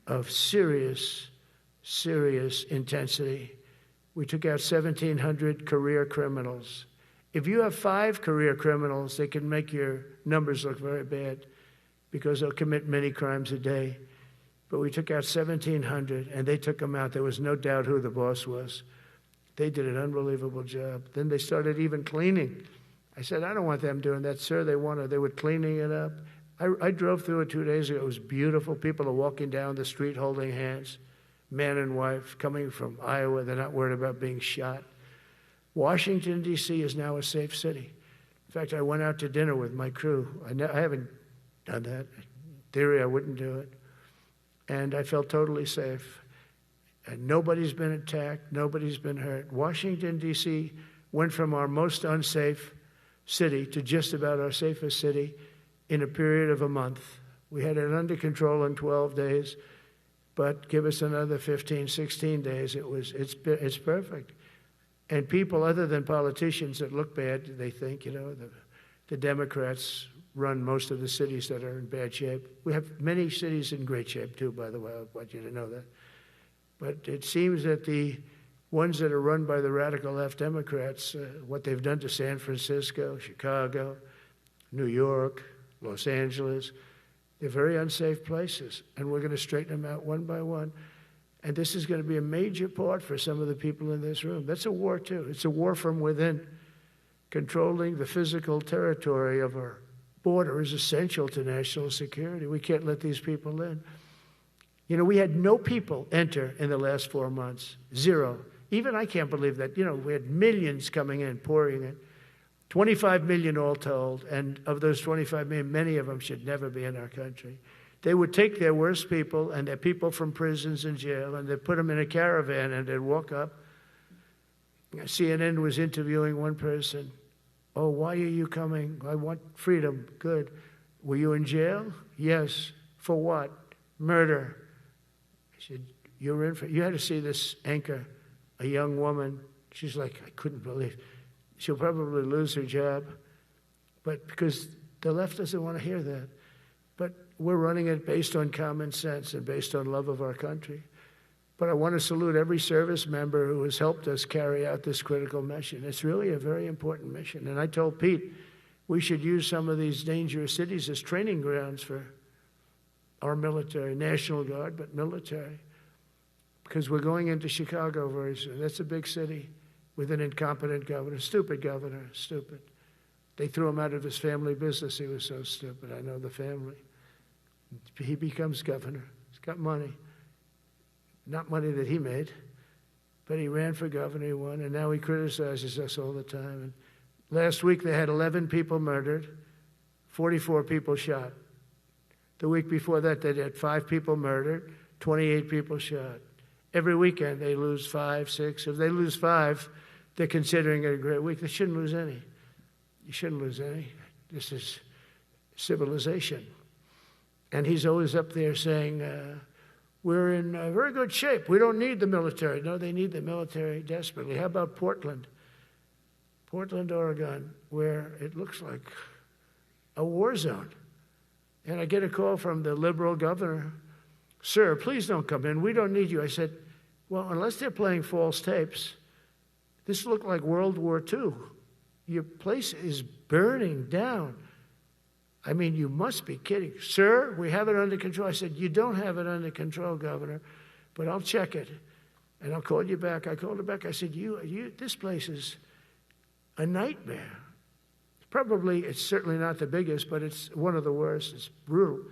of serious, serious intensity, we took out 1,700 career criminals. If you have 5 career criminals, they can make your numbers look very bad because they'll commit many crimes a day. But we took out 1,700, and they took them out. There was no doubt who the boss was. They did an unbelievable job. Then they started even cleaning. I said, I don't want them doing that, sir. They were cleaning it up. I drove through it 2 days ago. It was beautiful. People are walking down the street holding hands, man and wife, coming from Iowa. They're not worried about being shot. Washington, D.C. is now a safe city. In fact, I went out to dinner with my crew. I haven't done that. In theory, I wouldn't do it. And I felt totally safe. And nobody's been attacked. Nobody's been hurt. Washington, D.C. went from our most unsafe city to just about our safest city in a period of a month. We had it under control in 12 days, but give us another 15, 16 days. It's perfect. And people other than politicians that look bad, they think, you know, the Democrats run most of the cities that are in bad shape. We have many cities in great shape too, by the way. I want you to know that. But it seems that the ones that are run by the radical left Democrats, what they've done to San Francisco, Chicago, New York, Los Angeles, they're very unsafe places. And we're going to straighten them out one by one. And this is going to be a major part for some of the people in this room. That's a war, too. It's a war from within. Controlling the physical territory of our border is essential to national security. We can't let these people in. You know, we had no people enter in the last 4 months. 0. Even I can't believe that. You know, we had millions coming in, pouring in. 25 million all told. And of those 25 million, many of them should never be in our country. They would take their worst people and their people from prisons and jail, and they'd put them in a caravan, and they'd walk up. CNN was interviewing one person. Oh, why are you coming? I want freedom. Good. Were you in jail? Yes. For what? Murder. I said, you're in for it. You had to see this anchor, a young woman. She's like, I couldn't believe. She'll probably lose her job. But because the left doesn't want to hear that. But we're running it based on common sense and based on love of our country. But I want to salute every service member who has helped us carry out this critical mission. It's really a very important mission. And I told Pete, we should use some of these dangerous cities as training grounds for our military, National Guard, but military. Because we're going into Chicago very soon. That's a big city with an incompetent governor. Stupid governor, stupid. They threw him out of his family business. He was so stupid. I know the family. He becomes governor. He's got money. Not money that he made, but he ran for governor, he won, and now he criticizes us all the time. And last week they had 11 people murdered, 44 people shot. The week before that, they had 5 people murdered, 28 people shot. Every weekend, they lose 5, 6. If they lose 5, they're considering it a great week. They shouldn't lose any. You shouldn't lose any. This is civilization. And he's always up there saying, we're in very good shape. We don't need the military. No, they need the military desperately. How about Portland? Portland, Oregon, where it looks like a war zone. And I get a call from the liberal governor. Sir, please don't come in. We don't need you. I said, well, unless they're playing false tapes, this looked like World War II. Your place is burning down. I mean, you must be kidding. Sir, we have it under control. I said, you don't have it under control, Governor, but I'll check it, and I'll call you back. I called her back. I said, this place is a nightmare. It's certainly not the biggest, but it's one of the worst. It's brutal.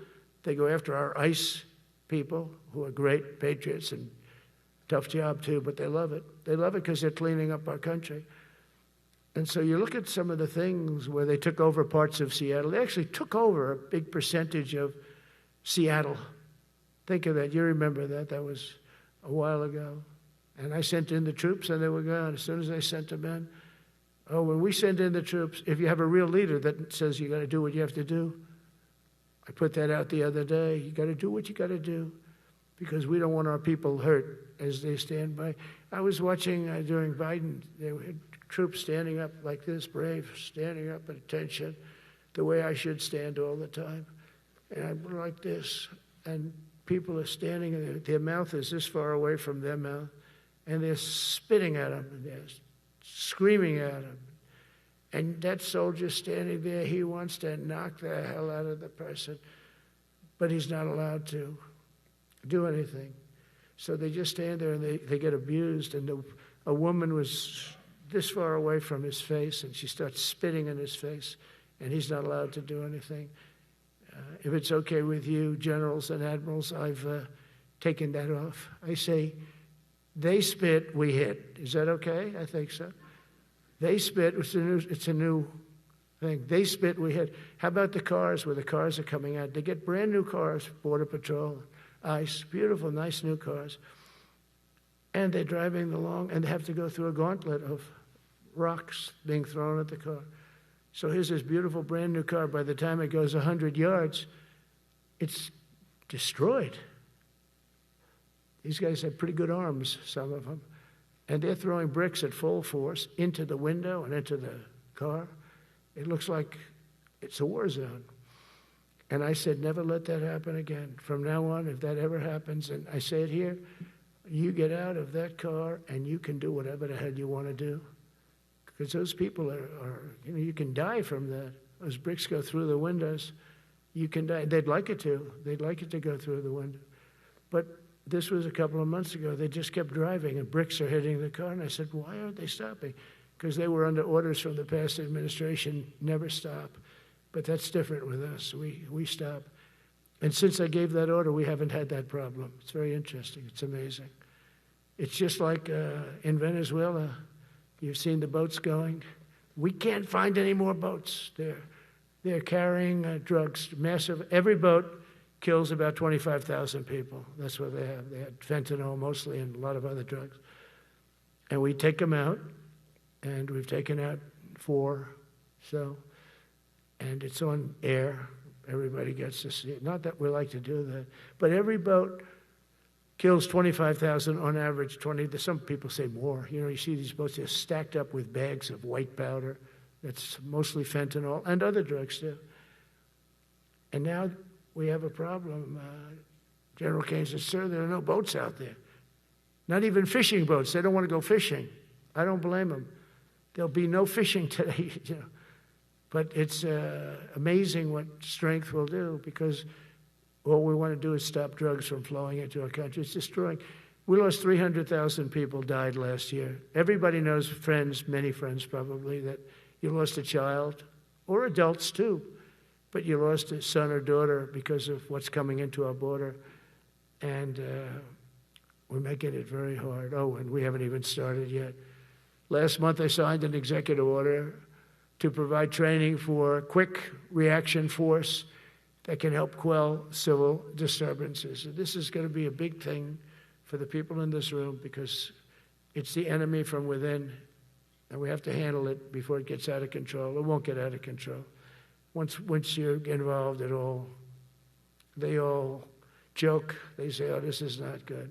They go after our ICE people, who are great patriots and tough job too, but they love it. They love it because they're cleaning up our country. And so you look at some of the things where they took over parts of Seattle. They actually took over a big percentage of Seattle. Think of that. You remember that. That was a while ago. And I sent in the troops, and they were gone. As soon as I sent them in, when we send in the troops, if you have a real leader that says you got to do what you have to do, I put that out the other day. You got to do what you got to do, because we don't want our people hurt as they stand by. I was watching during Biden, they had troops standing up like this, brave, standing up at attention, the way I should stand all the time. And I'm like this, and people are standing, and their mouth is this far away from their mouth, and they're spitting at them, and they're screaming at them. And that soldier's standing there, he wants to knock the hell out of the person, but he's not allowed to do anything. So they just stand there, and they get abused, and a woman was this far away from his face, and she starts spitting in his face, and he's not allowed to do anything. If it's okay with you, generals and admirals, I've taken that off. I say, they spit, we hit. Is that okay? I think so. They spit, it's a new thing. They spit, we hit. How about the cars, where the cars are coming out? They get brand new cars, Border Patrol, ICE, beautiful, nice new cars. And they're driving along, and they have to go through a gauntlet of rocks being thrown at the car. So here's this beautiful brand new car. By the time it goes 100 yards, it's destroyed. These guys have pretty good arms, some of them. And they're throwing bricks at full force into the window and into the car. It looks like it's a war zone. And I said, never let that happen again. From now on, if that ever happens, and I say it here, you get out of that car and you can do whatever the hell you want to do. Because those people are you can die from that. Those bricks go through the windows. You can die. They'd like it to. They'd like it to go through the window. But this was a couple of months ago. They just kept driving, and bricks are hitting the car. And I said, why aren't they stopping? Because they were under orders from the past administration, never stop. But that's different with us. We stop. And since I gave that order, we haven't had that problem. It's very interesting. It's amazing. It's just like in Venezuela. You've seen the boats going. We can't find any more boats. They're carrying drugs, massive. Every boat kills about 25,000 people. That's what they have. They had fentanyl mostly and a lot of other drugs. And we take them out, and we've taken out 4. And it's on air. Everybody gets to see it. Not that we like to do that, but every boat kills 25,000 on average. 20. Some people say more. You see these boats, they're stacked up with bags of white powder. That's mostly fentanyl and other drugs too. And now we have a problem. General Kane said, sir, there are no boats out there. Not even fishing boats. They don't want to go fishing. I don't blame them. There'll be no fishing today. But it's amazing what strength will do, because all we want to do is stop drugs from flowing into our country. It's destroying. We lost 300,000 people died last year. Everybody knows friends, many friends probably, that you lost a child, or adults too, but you lost a son or daughter because of what's coming into our border. And we're making it very hard. Oh, and we haven't even started yet. Last month I signed an executive order to provide training for quick reaction force that can help quell civil disturbances. And this is going to be a big thing for the people in this room because it's the enemy from within, and we have to handle it before it gets out of control. It won't get out of control. Once you're involved at all, they all joke. They say, oh, this is not good.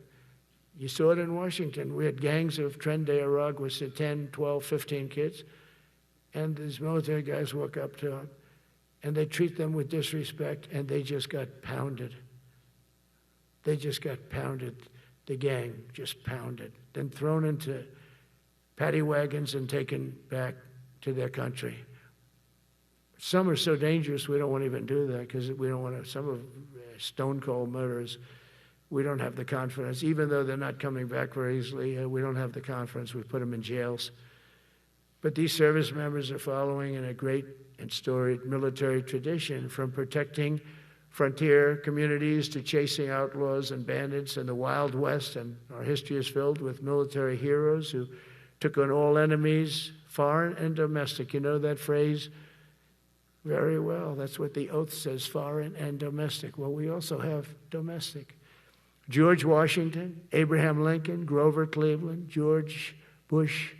You saw it in Washington. We had gangs of Trendy Arag with 10, 12, 15 kids, and these military guys walk up to them, and they treat them with disrespect, and they just got pounded. They just got pounded. The gang just pounded, then thrown into paddy wagons and taken back to their country. Some are so dangerous we don't want to even do that because we don't want to, some of stone cold murderers, we don't have the confidence. Even though they're not coming back very easily, we don't have the confidence. We put them in jails. But these service members are following in a great and storied military tradition, from protecting frontier communities to chasing outlaws and bandits in the Wild West. And our history is filled with military heroes who took on all enemies, foreign and domestic. You know that phrase very well. That's what the oath says, foreign and domestic. Well, we also have domestic. George Washington, Abraham Lincoln, Grover Cleveland, George Bush,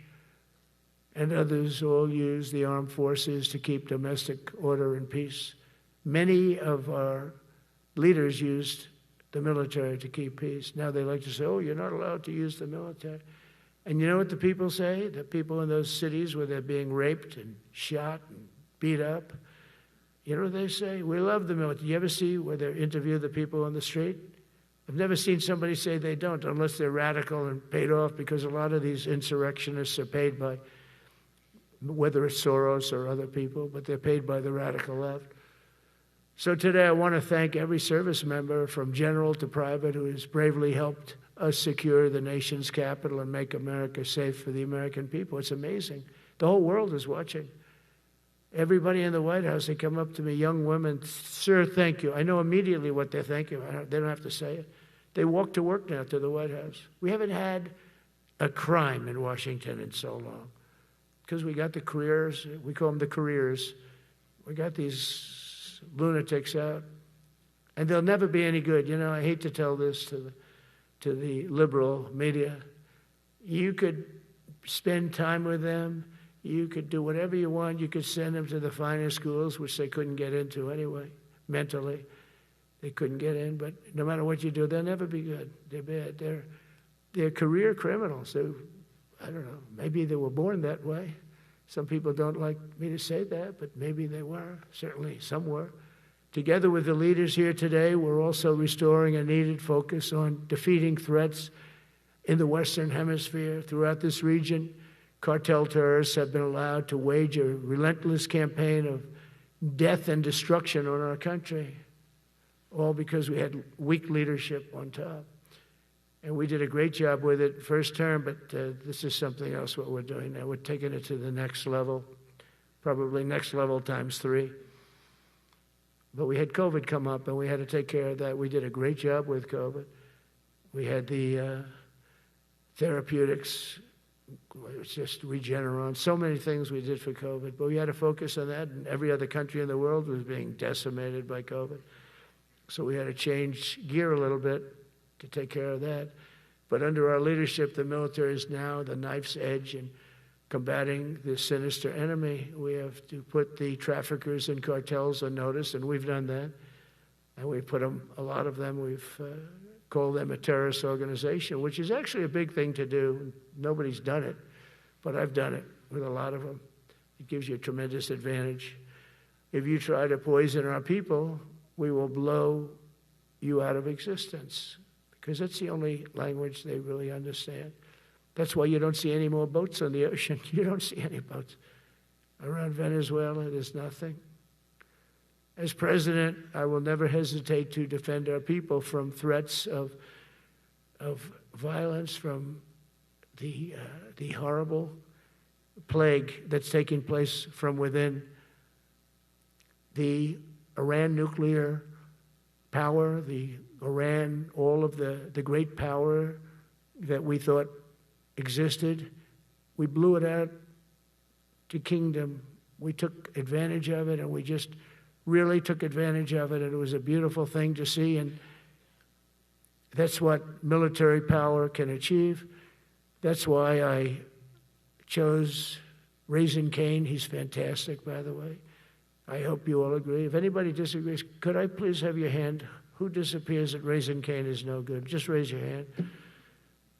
and others all used the armed forces to keep domestic order and peace. Many of our leaders used the military to keep peace. Now they like to say, oh, you're not allowed to use the military. And you know what the people say? The people in those cities where they're being raped and shot and beat up, you know what they say? We love the military. You ever see where they interview the people on the street? I've never seen somebody say they don't, unless they're radical and paid off, because a lot of these insurrectionists are paid by, whether it's Soros or other people, but they're paid by the radical left. So today I want to thank every service member from general to private who has bravely helped us secure the nation's capital and make America safe for the American people. It's amazing. The whole world is watching. Everybody in the White House, they come up to me, young women, sir, thank you. I know immediately what they thank you. They don't have to say it. They walk to work now to the White House. We haven't had a crime in Washington in so long because we got the careers. We call them the careers. We got these lunatics out, and they'll never be any good. You know, I hate to tell this to the liberal media. You could spend time with them. You could do whatever you want. You could send them to the finer schools, which they couldn't get into anyway, mentally. They couldn't get in, but no matter what you do, they'll never be good. They're bad. They're career criminals. I don't know, maybe they were born that way. Some people don't like me to say that, but maybe they were. Certainly some were. Together with the leaders here today, we're also restoring a needed focus on defeating threats in the Western Hemisphere. Throughout this region, cartel terrorists have been allowed to wage a relentless campaign of death and destruction on our country, all because we had weak leadership on top. And we did a great job with it first term, but this is something else what we're doing now. We're taking it to the next level, probably next level times 3. But we had COVID come up, and we had to take care of that. We did a great job with COVID. We had the therapeutics. It's just Regeneron. So many things we did for COVID, but we had to focus on that, and every other country in the world was being decimated by COVID. So we had to change gear a little bit to take care of that. But under our leadership, the military is now the knife's edge in combating this sinister enemy. We have to put the traffickers and cartels on notice, and we've done that. And we put them, a lot of them, we've called them a terrorist organization, which is actually a big thing to do. Nobody's done it, but I've done it with a lot of them. It gives you a tremendous advantage. If you try to poison our people, we will blow you out of existence, because that's the only language they really understand. That's why you don't see any more boats on the ocean. You don't see any boats. Around Venezuela, there's nothing. As president, I will never hesitate to defend our people from threats of violence, from the horrible plague that's taking place from within. The Iran nuclear power, the Iran, all of the great power that we thought existed, we blew it out to kingdom. We took advantage of it, and we just
really took advantage of it, and it was a beautiful thing to see, and that's what military power can achieve. That's why I chose Raising Cane. He's fantastic, by the way. I hope you all agree. If anybody disagrees, could I please have your hand? Who disappears that Raising Cane is no good? Just raise your hand.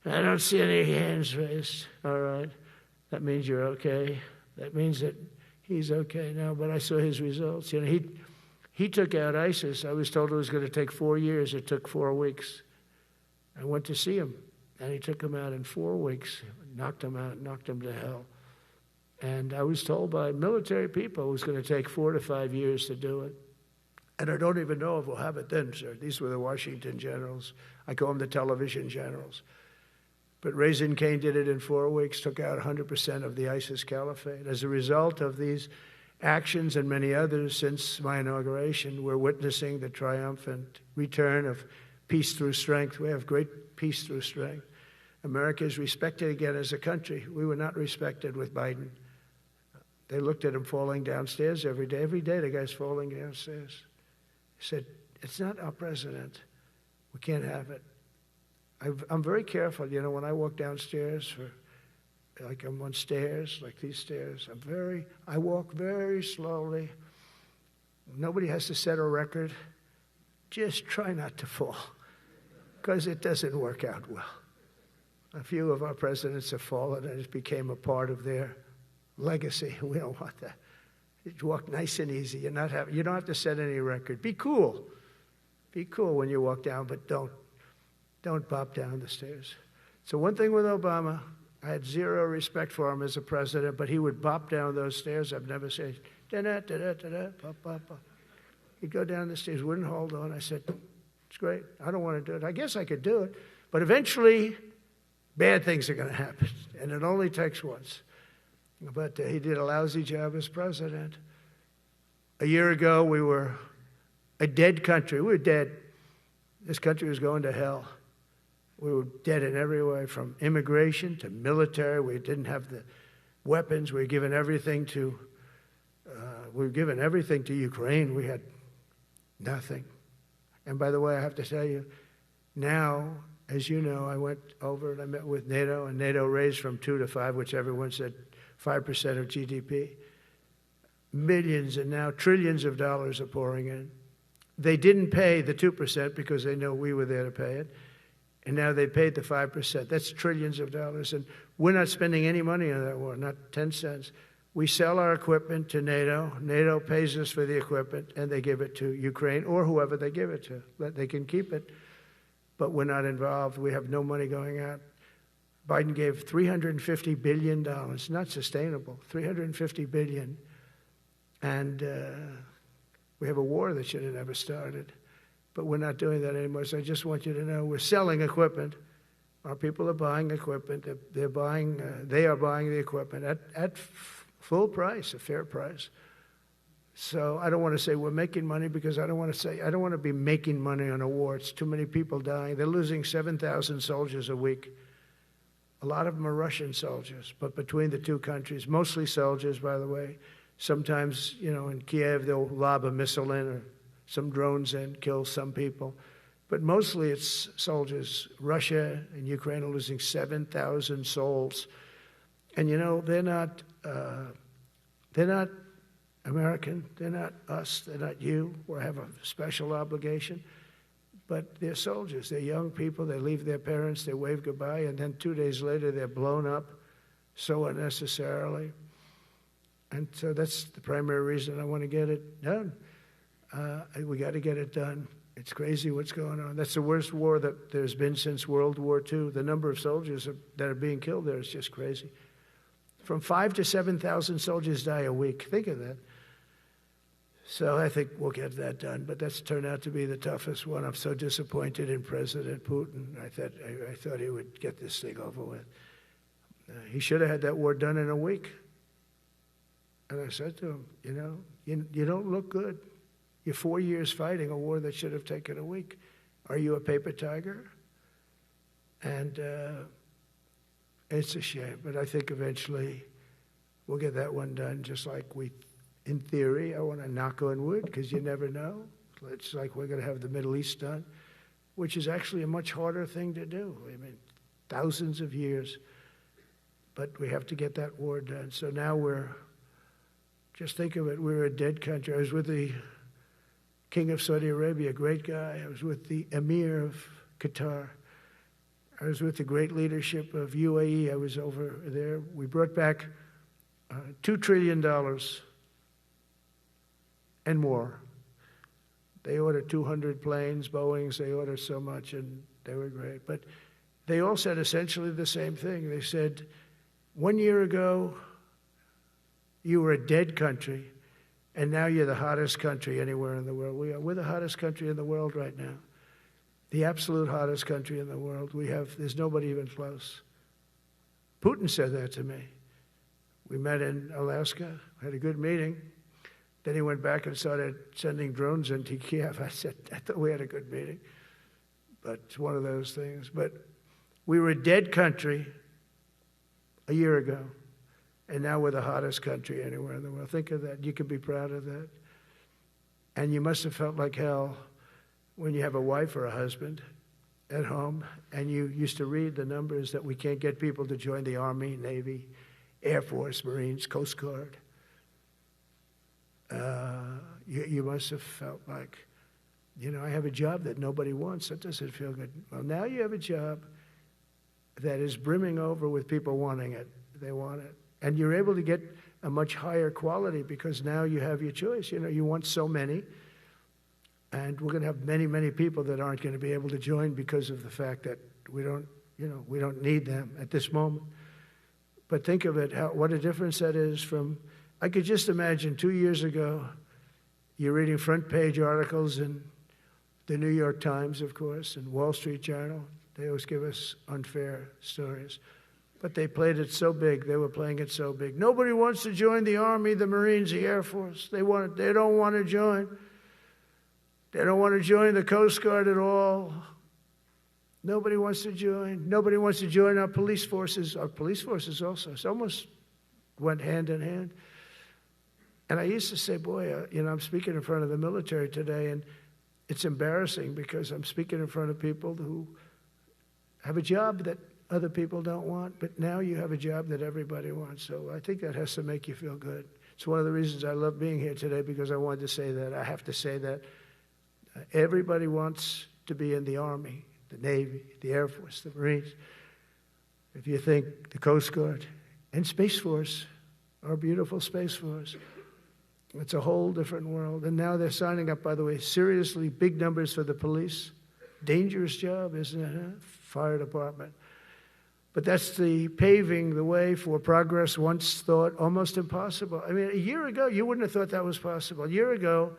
I don't see any hands raised. All right. That means you're okay. That means that he's okay now, but I saw his results. You know, he took out ISIS. I was told it was going to take 4 years. It took 4 weeks. I went to see him, and he took him out in 4 weeks, knocked him out, knocked him to hell. And I was told by military people it was going to take 4 to 5 years to do it. And I don't even know if we'll have it then, sir. These were the Washington generals. I call them the television generals. But Raising Cane did it in 4 weeks, took out 100% of the ISIS caliphate. As a result of these actions and many others since my inauguration, we're witnessing the triumphant return of peace through strength. We have great peace through strength. America is respected again as a country. We were not respected with Biden. They looked at him falling downstairs every day. Every day the guy's falling downstairs. He said, it's not our president. We can't have it. I'm very careful, you know, when I walk downstairs, like I'm on stairs, like these stairs, I walk very slowly. Nobody has to set a record. Just try not to fall, because it doesn't work out well. A few of our presidents have fallen, and it became a part of their legacy. We don't want that. You walk nice and easy. You don't have to set any record. Be cool. Be cool when you walk down, but don't bop down the stairs. So one thing with Obama, I had zero respect for him as a president, but he would bop down those stairs. I've never said, da-da, da-da, da-da, bop, bop, bop. He'd go down the stairs, wouldn't hold on. I said, it's great. I don't want to do it. I guess I could do it. But eventually, bad things are going to happen, and it only takes once. But he did a lousy job as president. A year ago, we were a dead country. We were dead. This country was going to hell. We were dead in every way, from immigration to military. We didn't have the weapons. We were given everything to Ukraine. We had nothing. And by the way, I have to tell you, now, as you know, I went over and I met with NATO, and NATO raised from 2 to 5, which everyone said 5% of GDP. Millions and now trillions of dollars are pouring in. They didn't pay the 2% because they know we were there to pay it. And now they paid the 5%. That's trillions of dollars. And we're not spending any money on that war, not 10 cents. We sell our equipment to NATO. NATO pays us for the equipment, and they give it to Ukraine or whoever they give it to. They can keep it, but we're not involved. We have no money going out. Biden gave $350 billion. Not sustainable. $350 billion. And we have a war that should have never started. But we're not doing that anymore. So I just want you to know we're selling equipment. Our people are buying equipment. They are buying the equipment at full price, a fair price. So I don't want to say we're making money, because I don't want to be making money on a war. It's too many people dying. They're losing 7,000 soldiers a week. A lot of them are Russian soldiers, but between the two countries, mostly soldiers, by the way. Sometimes, you know, in Kiev, they'll lob a missile in or some drones in, kill some people. But mostly it's soldiers. Russia and Ukraine are losing 7,000 souls. And, you know, they're not American. They're not us. They're not you. We have a special obligation. But they're soldiers. They're young people. They leave their parents. They wave goodbye. And then 2 days later, they're blown up so unnecessarily. And so that's the primary reason I want to get it done. We got to get it done. It's crazy what's going on. That's the worst war that there's been since World War II. The number of soldiers that are being killed there is just crazy. From 5,000 to 7,000 soldiers die a week. Think of that. So I think we'll get that done. But that's turned out to be the toughest one. I'm so disappointed in President Putin. I thought he would get this thing over with. He should have had that war done in a week. And I said to him, you know, you don't look good. You're 4 years fighting a war that should have taken a week. Are you a paper tiger? And it's a shame, but I think eventually we'll get that one done, just like we in theory. I want to knock on wood because you never know. It's like we're going to have the Middle East done, which is actually a much harder thing to do. I mean, thousands of years, but we have to get that war done. So now just think of it, we're a dead country. I was with the King of Saudi Arabia, a great guy. I was with the Emir of Qatar. I was with the great leadership of UAE. I was over there. We brought back $2 trillion and more. They ordered 200 planes, Boeings. They ordered so much, and they were great. But they all said essentially the same thing. They said, 1 year ago, you were a dead country, and now you're the hottest country anywhere in the world. We're the hottest country in the world right now. The absolute hottest country in the world. There's nobody even close. Putin said that to me. We met in Alaska, had a good meeting. Then he went back and started sending drones into Kiev. I said, I thought we had a good meeting. But it's one of those things. But we were a dead country a year ago, and now we're the hottest country anywhere in the world. Think of that. You can be proud of that. And you must have felt like hell when you have a wife or a husband at home, and you used to read the numbers that we can't get people to join the Army, Navy, Air Force, Marines, Coast Guard. You must have felt like, I have a job that nobody wants. That doesn't feel good. Well, now you have a job that is brimming over with people wanting it. They want it. And you're able to get a much higher quality because now you have your choice. You want so many. And we're going to have many, many people that aren't going to be able to join because of the fact that we don't need them at this moment. But think of it, what a difference that is from, I could just imagine 2 years ago, you're reading front page articles in the New York Times, of course, and Wall Street Journal. They always give us unfair stories. But they played it so big. They were playing it so big. Nobody wants to join the Army, the Marines, the Air Force. They don't want to join. They don't want to join the Coast Guard at all. Nobody wants to join. Nobody wants to join our police forces. Our police forces also. It almost went hand in hand. And I used to say, boy, I'm speaking in front of the military today, and it's embarrassing because I'm speaking in front of people who have a job that other people don't want, but now you have a job that everybody wants. So I think that has to make you feel good. It's one of the reasons I love being here today, because I wanted to say that. I have to say that everybody wants to be in the Army, the Navy, the Air Force, the Marines. If you think the Coast Guard and Space Force, our beautiful Space Force, it's a whole different world. And now they're signing up, by the way, seriously big numbers for the police. Dangerous job, isn't it? Huh? Fire department. But that's the paving the way for progress once thought almost impossible. I mean, a year ago, you wouldn't have thought that was possible. A year ago,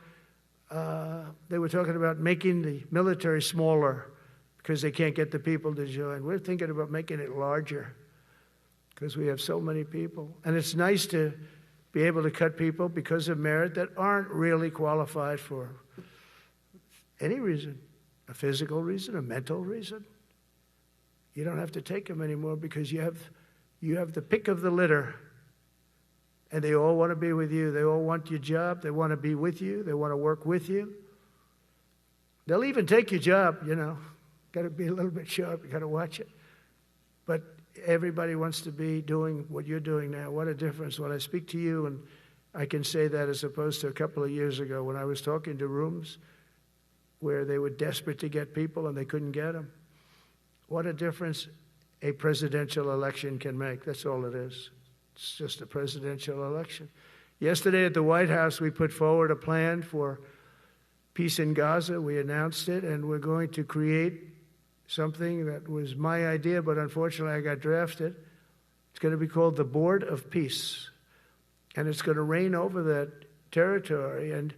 they were talking about making the military smaller because they can't get the people to join. We're thinking about making it larger because we have so many people. And it's nice to be able to cut people because of merit that aren't really qualified for any reason, a physical reason, a mental reason. You don't have to take them anymore because you have the pick of the litter, and they all want to be with you. They all want your job. They want to be with you. They want to work with you. They'll even take your job, Got to be a little bit sharp. You got to watch it. But everybody wants to be doing what you're doing now. What a difference. When I speak to you, and I can say that as opposed to a couple of years ago when I was talking to rooms where they were desperate to get people and they couldn't get them. What a difference a presidential election can make. That's all it is. It's just a presidential election. Yesterday at the White House, we put forward a plan for peace in Gaza. We announced it, and we're going to create something that was my idea, but unfortunately I got drafted. It's going to be called the Board of Peace, and it's going to reign over that territory, and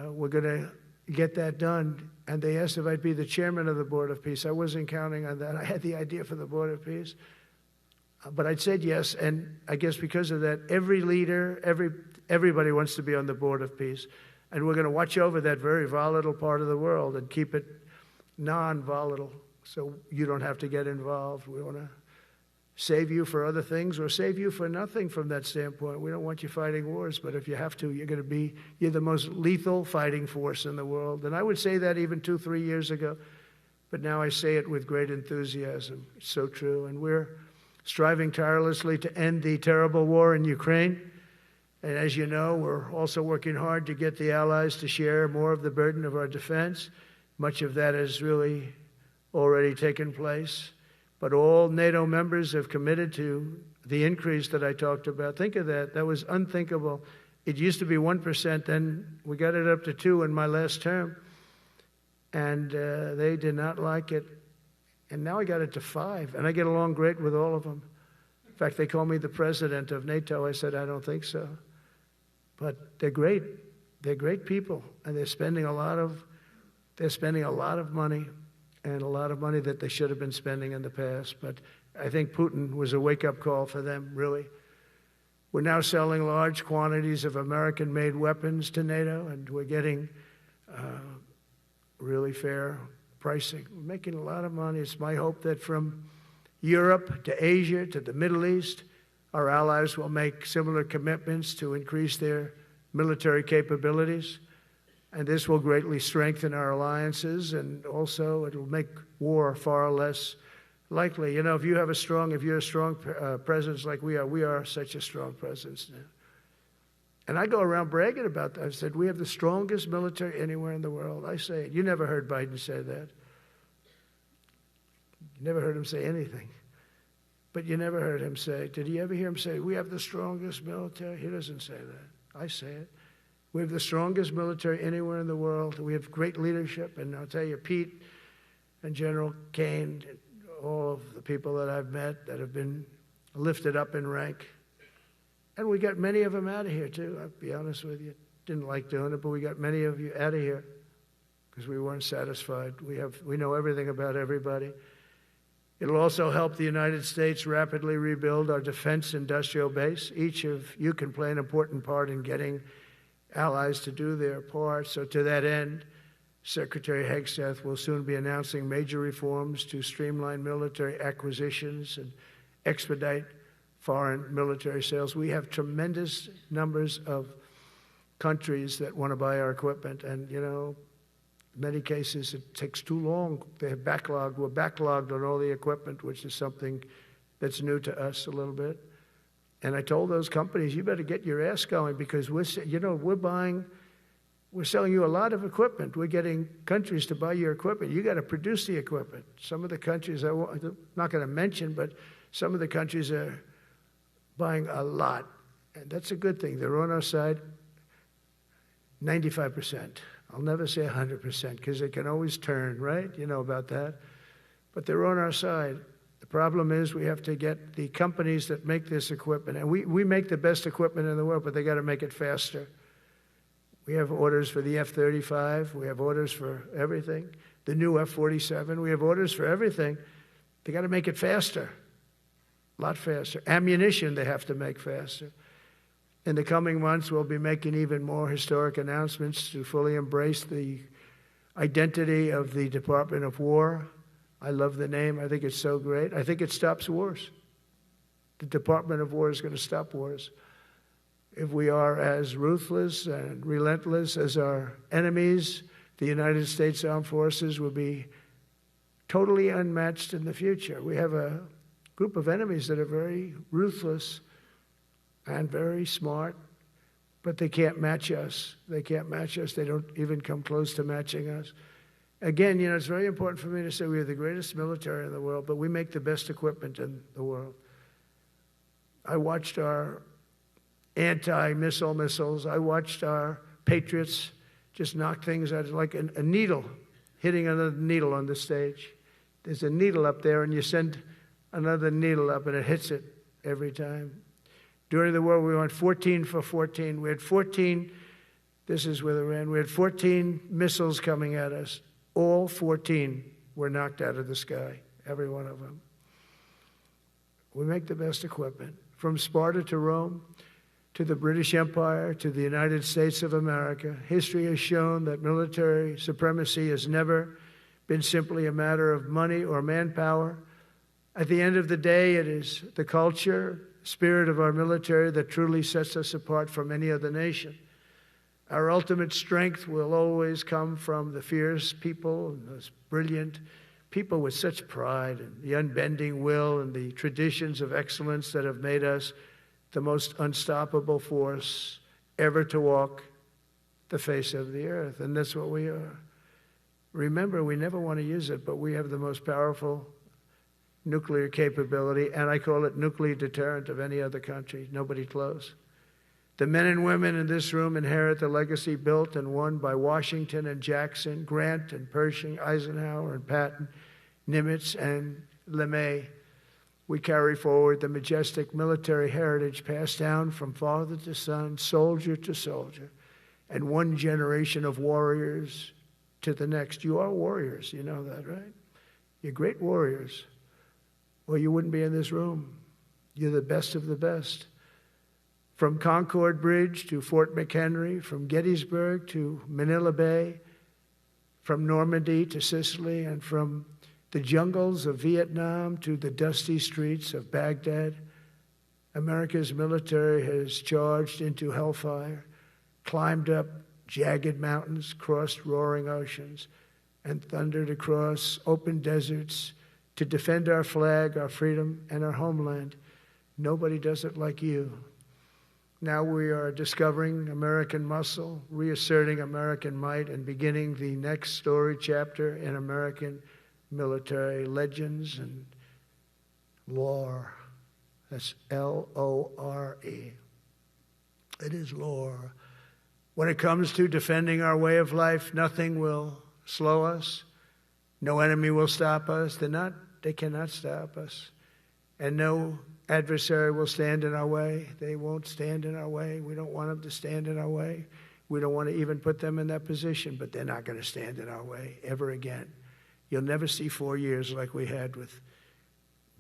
we're going to get that done. And they asked if I'd be the chairman of the Board of Peace. I wasn't counting on that. I had the idea for the Board of Peace, but I said yes, and I guess because of that, every leader, everybody wants to be on the Board of Peace, and we're going to watch over that very volatile part of the world and keep it non-volatile, so you don't have to get involved. We want to save you for other things or save you for nothing from that standpoint. We don't want you fighting wars, but if you have to, you're the most lethal fighting force in the world. And I would say that even 2-3 years ago, but now I say it with great enthusiasm. It's so true. And we're striving tirelessly to end the terrible war in Ukraine. And as you know, we're also working hard to get the allies to share more of the burden of our defense. Much of that has really already taken place. But all NATO members have committed to the increase that I talked about. Think of that. That was unthinkable. It used to be 1%, then we got it up to 2% in my last term. And they did not like it. And now I got it to 5%, and I get along great with all of them. In fact, they call me the president of NATO. I said, I don't think so. But they're great. They're great people, and they're spending a lot of money, and a lot of money that they should have been spending in the past. But I think Putin was a wake-up call for them, really. We're now selling large quantities of American-made weapons to NATO, and we're getting really fair pricing. We're making a lot of money. It's my hope that from Europe to Asia to the Middle East, our allies will make similar commitments to increase their military capabilities. And this will greatly strengthen our alliances, and also it will make war far less likely. You know, if you're a strong presence like we are such a strong presence now. And I go around bragging about that. I said, we have the strongest military anywhere in the world. I say it. You never heard Biden say that. You never heard him say anything. But you never heard him say, did you ever hear him say, we have the strongest military? He doesn't say that. I say it. We have the strongest military anywhere in the world. We have great leadership. And I'll tell you, Pete and General Kane, all of the people that I've met that have been lifted up in rank. And we got many of them out of here, too. I'll be honest with you. Didn't like doing it, but we got many of you out of here because we weren't satisfied. We know everything about everybody. It'll also help the United States rapidly rebuild our defense industrial base. Each of you can play an important part in getting allies to do their part. So to that end, Secretary Hegseth will soon be announcing major reforms to streamline military acquisitions and expedite foreign military sales. We have tremendous numbers of countries that want to buy our equipment, and, you know, in many cases it takes too long. They have backlogged. We're backlogged on all the equipment, which is something that's new to us a little bit. And I told those companies, you better get your ass going because we're selling you a lot of equipment. We're getting countries to buy your equipment. You got to produce the equipment. Some of the countries, I'm not going to mention, but some of the countries are buying a lot. And that's a good thing. They're on our side 95%. I'll never say 100% because it can always turn, right? You know about that. But they're on our side. The problem is we have to get the companies that make this equipment, and we make the best equipment in the world, but they got to make it faster. We have orders for the F-35. We have orders for everything. The new F-47. We have orders for everything. They got to make it faster, a lot faster. Ammunition they have to make faster. In the coming months, we'll be making even more historic announcements to fully embrace the identity of the Department of War. I love the name. I think it's so great. I think it stops wars. The Department of War is going to stop wars. If we are as ruthless and relentless as our enemies, the United States Armed Forces will be totally unmatched in the future. We have a group of enemies that are very ruthless and very smart, but they can't match us. They can't match us. They don't even come close to matching us. Again, you know, it's very important for me to say we are the greatest military in the world, but we make the best equipment in the world. I watched our anti-missile missiles. I watched our Patriots just knock things out like a needle, hitting another needle on the stage. There's a needle up there, and you send another needle up, and it hits it every time. During the war, we went 14 for 14. We had 14, this is with Iran, we had 14 missiles coming at us. All 14 were knocked out of the sky, every one of them. We make the best equipment. From Sparta to Rome, to the British Empire, to the United States of America, history has shown that military supremacy has never been simply a matter of money or manpower, At the end of the day, it is the culture, spirit of our military that truly sets us apart from any other nation. Our ultimate strength will always come from the fierce people and those brilliant people with such pride and the unbending will and the traditions of excellence that have made us the most unstoppable force ever to walk the face of the earth. And that's what we are. Remember, we never want to use it, but we have the most powerful nuclear capability, and I call it nuclear deterrent of any other country. Nobody close. The men and women in this room inherit the legacy built and won by Washington and Jackson, Grant and Pershing, Eisenhower and Patton, Nimitz and LeMay. We carry forward the majestic military heritage passed down from father to son, soldier to soldier, and one generation of warriors to the next. You are warriors, you know that, right? You're great warriors, or you wouldn't be in this room. You're the best of the best. From Concord Bridge to Fort McHenry, from Gettysburg to Manila Bay, from Normandy to Sicily, and from the jungles of Vietnam to the dusty streets of Baghdad, America's military has charged into hellfire, climbed up jagged mountains, crossed roaring oceans, and thundered across open deserts to defend our flag, our freedom, and our homeland. Nobody does it like you. Now we are discovering American muscle, reasserting American might, and beginning the next story chapter in American military legends and lore. That's L-O-R-E. It is lore. When it comes to defending our way of life, nothing will slow us. No enemy will stop us. They cannot stop us. And no adversary will stand in our way. They won't stand in our way. We don't want them to stand in our way. We don't want to even put them in that position, but they're not going to stand in our way ever again. You'll never see 4 years like we had with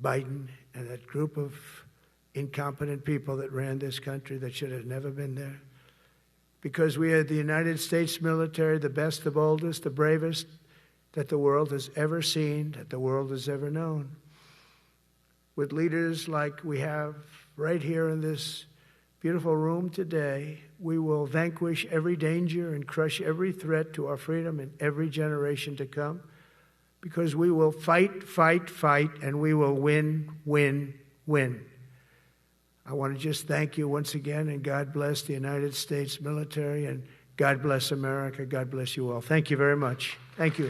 Biden and that group of incompetent people that ran this country that should have never been there. Because we are the United States military, the best, the boldest, the bravest that the world has ever seen, that the world has ever known. With leaders like we have right here in this beautiful room today, we will vanquish every danger and crush every threat to our freedom in every generation to come, because we will fight, fight, fight, and we will win, win, win. I want to just thank you once again, and God bless the United States military, and God bless America. God bless you all. Thank you very much. Thank you.